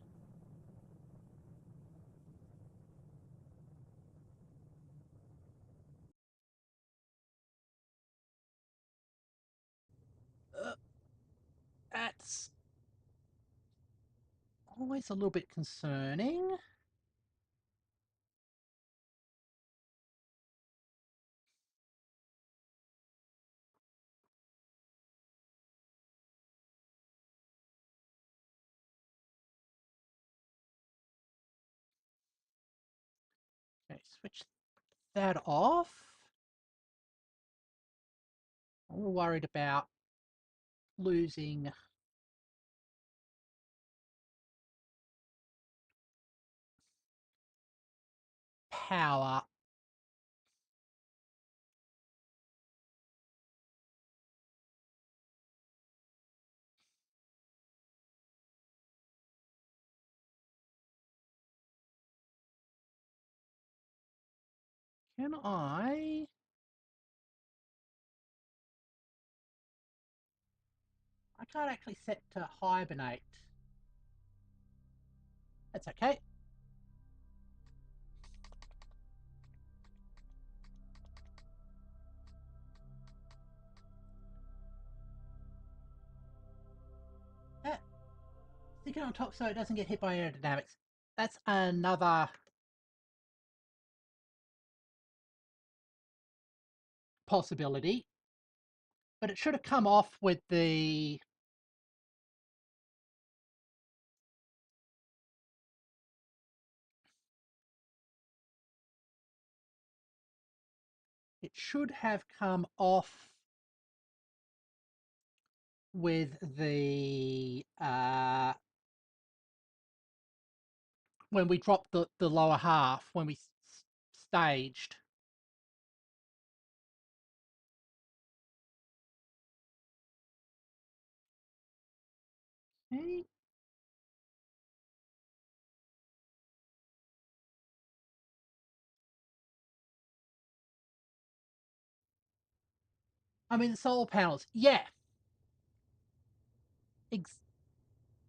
That's always a little bit concerning. Okay, switch that off. I'm a little worried about losing power. Can I can't actually set to hibernate. That's okay. Stick it on top so it doesn't get hit by aerodynamics. That's another possibility. But it should have come off with the... It should have come off with the when we dropped the lower half, when we staged. Okay. I mean, the solar panels, yeah.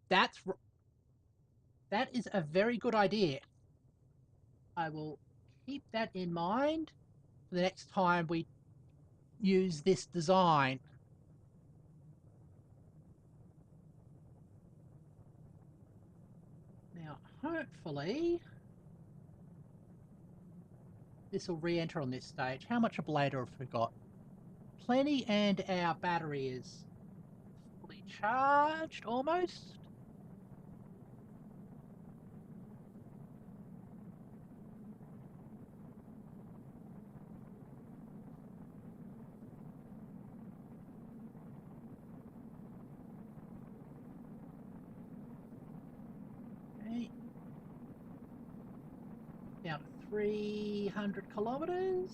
That's that is a very good idea. I will keep that in mind for the next time we use this design. Now, hopefully, this will re-enter on this stage. How much ablator have we got? Plenty, and our battery is fully charged, almost. Okay. Down to 300 kilometers.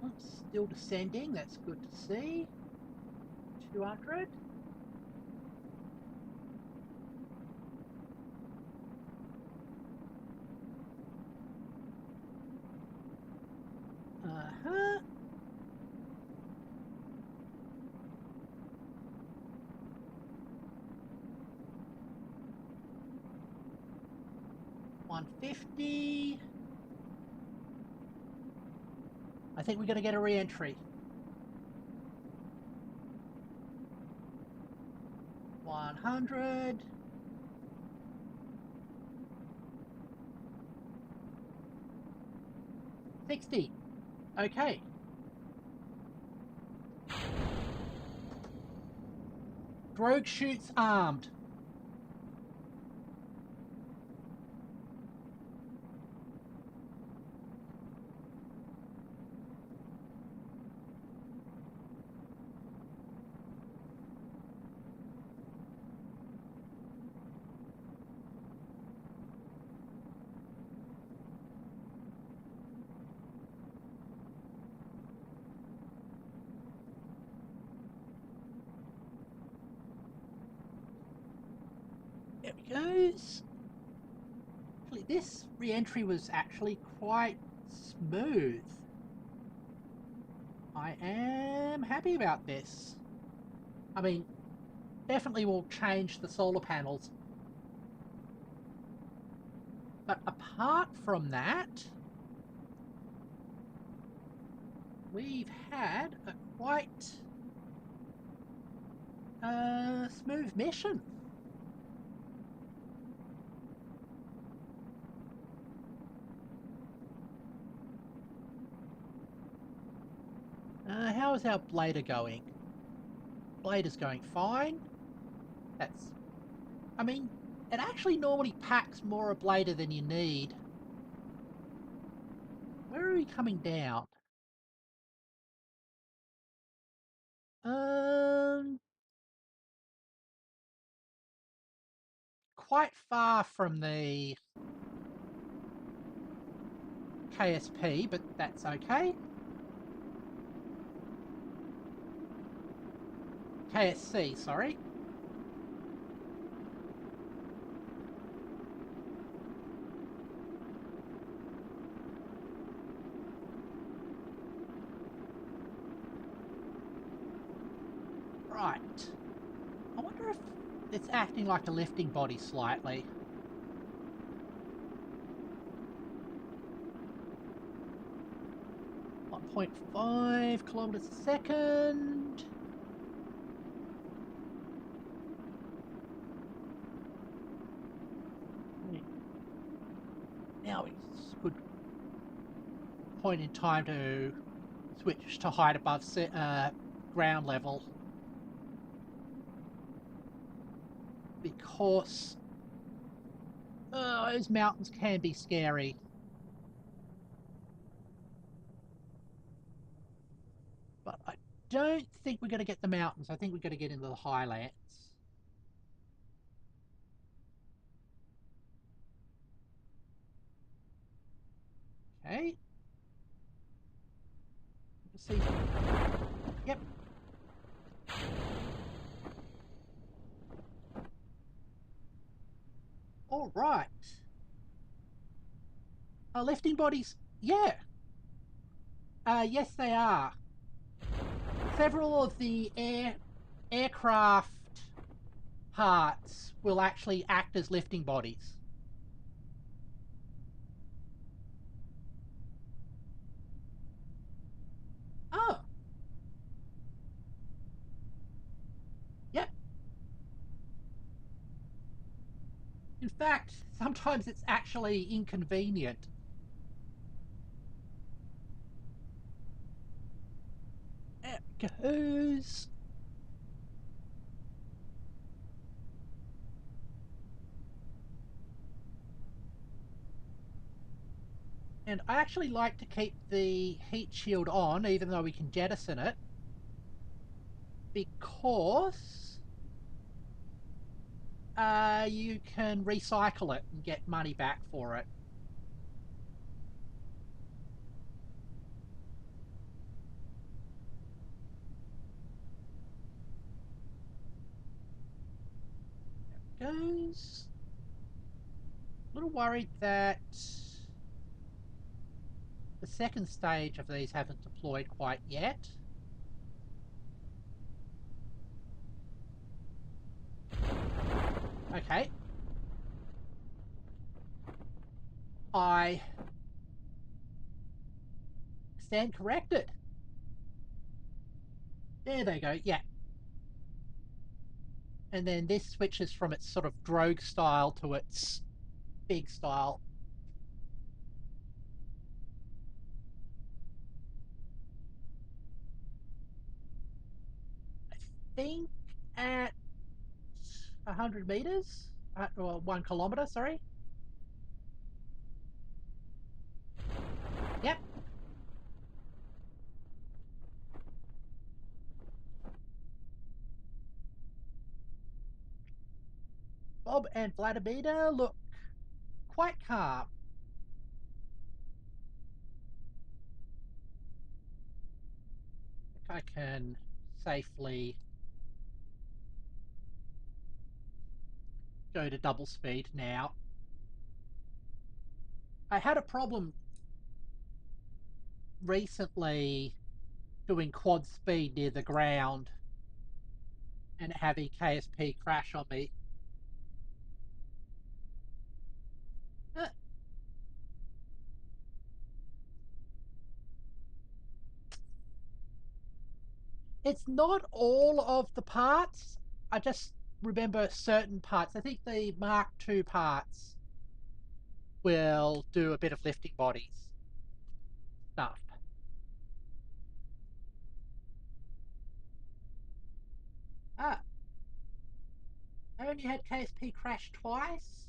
Oh, still descending, that's good to see. 200. Uh-huh. $150. I think we're going to get a re-entry. 100. $60. Okay. Drogue chutes armed. There he goes. This re-entry was actually quite smooth. I am happy about this. I mean, definitely will change the solar panels. But apart from that, we've had a quite smooth mission. How is our blader going? Blader's going fine. That's... I mean, it actually normally packs more ablator than you need. Where are we coming down? Quite far from the KSP, but that's okay. KSC, sorry. Right. I wonder if it's acting like a lifting body slightly. .5 kilometers a second. Now it's a good point in time to switch to height above ground level, because those mountains can be scary. don't think we're going to get the mountains. I think we're going to get into the highlands. Okay. Let's see. Yep. All right. Lifting bodies. Yeah. Yes, they are. Several of the aircraft parts will actually act as lifting bodies. Oh. Yep. In fact, sometimes it's actually inconvenient. There it goes. And I actually like to keep the heat shield on, even though we can jettison it, because you can recycle it and get money back for it. There it goes. A little worried that the second stage of these haven't deployed quite yet. Okay. I stand corrected. There they go. Yeah. And then this switches from its sort of drogue style to its big style. I think at 100 meters, or 1 kilometer, sorry. Yep. Bob and Vladimir look quite calm. I can safely go to double speed now. I had a problem recently doing quad speed near the ground and having KSP crash on me. Uh, It's not all of the parts. I just remember certain parts. I think the Mark II parts will do a bit of lifting bodies stuff. Ah, I only had KSP crash twice.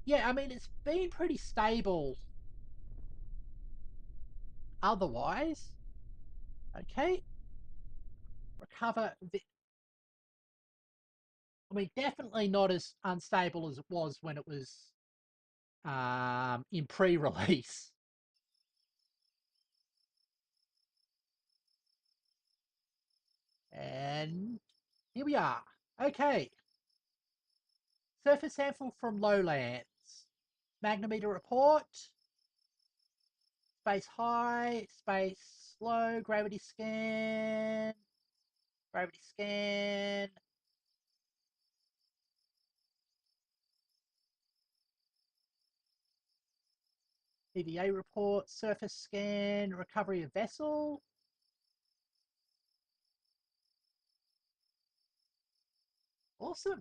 Yeah, I mean, it's been pretty stable otherwise. Okay, recover. I mean, definitely not as unstable as it was when it was in pre-release. And here we are. Okay, surface sample from lowlands. Magnometer report. Space high, space low, gravity scan, gravity scan. EVA report, surface scan, recovery of vessel. Awesome.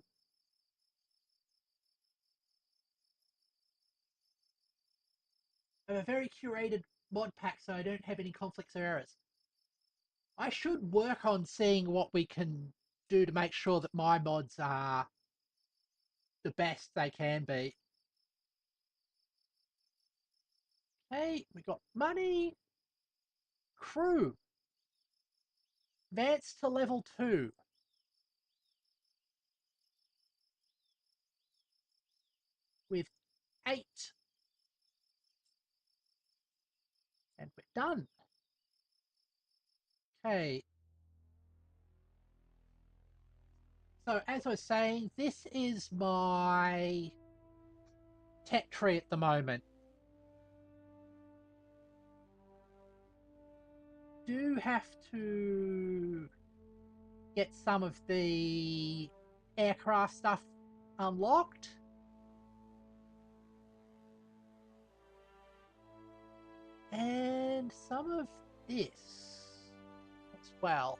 I have a very curated mod pack, so I don't have any conflicts or errors. I should work on seeing what we can do to make sure that my mods are the best they can be. Okay, we got money. Crew. Advance to level 2. With 8. And we're done. Okay. So, as I was saying, this is my tech tree at the moment. Do have to get some of the aircraft stuff unlocked. And some of this as well.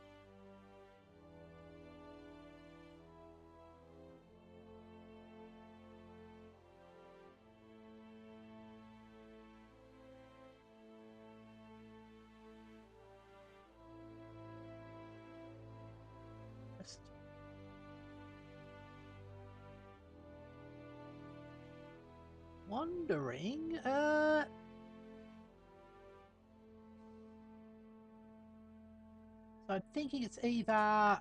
Just wondering, so I'm thinking it's either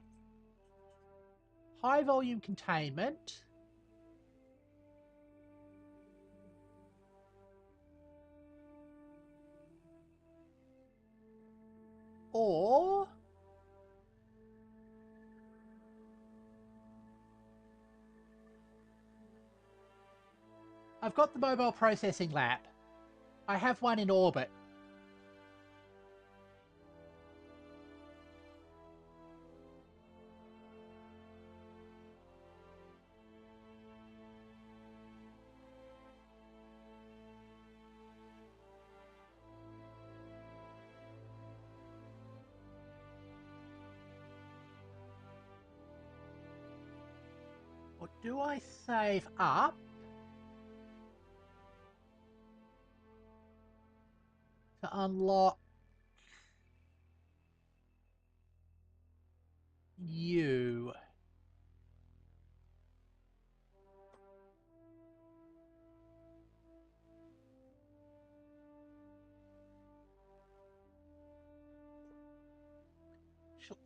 high volume containment or I've got the mobile processing lab. I have one in orbit. Or do I save up to unlock you?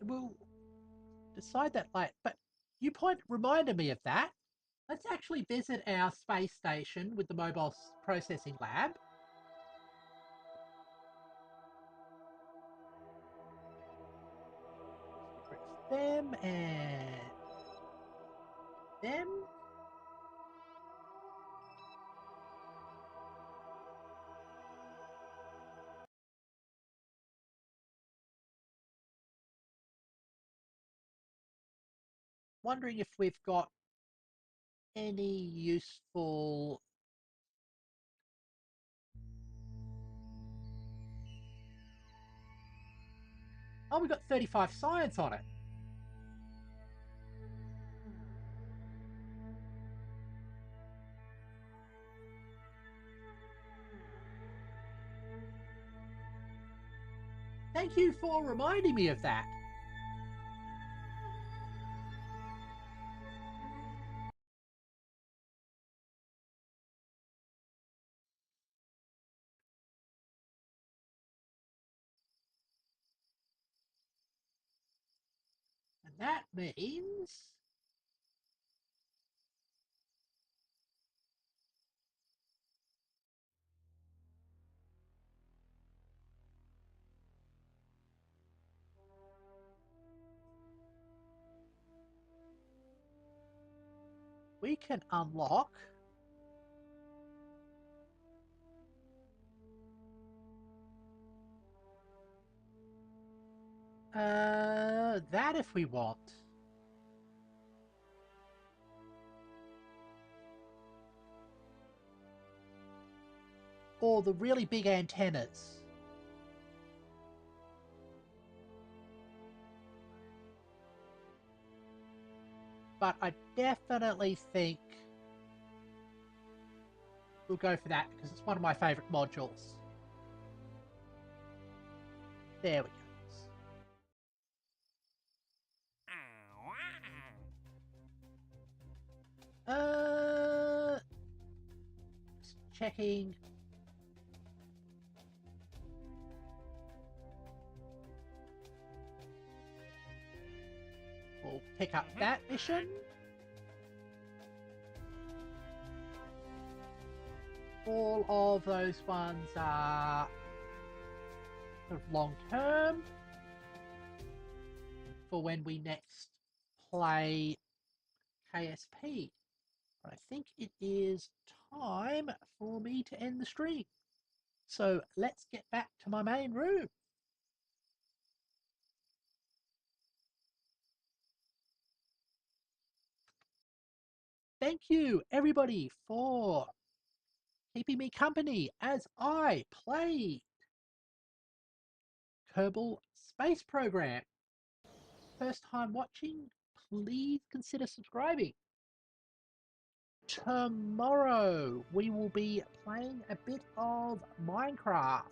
We'll decide that later. But you reminded me of that. Let's actually visit our space station with the mobile processing lab. Them and them. Wondering if we've got any useful... Oh, we've got 35 science on it. Thank you for reminding me of that. And that means... we can unlock that if we want. Or the really big antennas. But I definitely think we'll go for that because it's one of my favourite modules. There we go. Just checking. pick up that mission. All of those ones are sort of long term for when we next play KSP. But I think it is time for me to end the stream. So let's get back to my main room. Thank you, everybody, for keeping me company as I play Kerbal Space Program. First time watching, please consider subscribing. Tomorrow we will be playing a bit of Minecraft.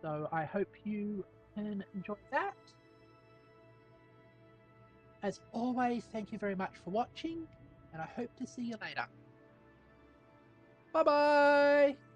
So I hope you can enjoy that. As always, thank you very much for watching, and I hope to see you later. Bye bye!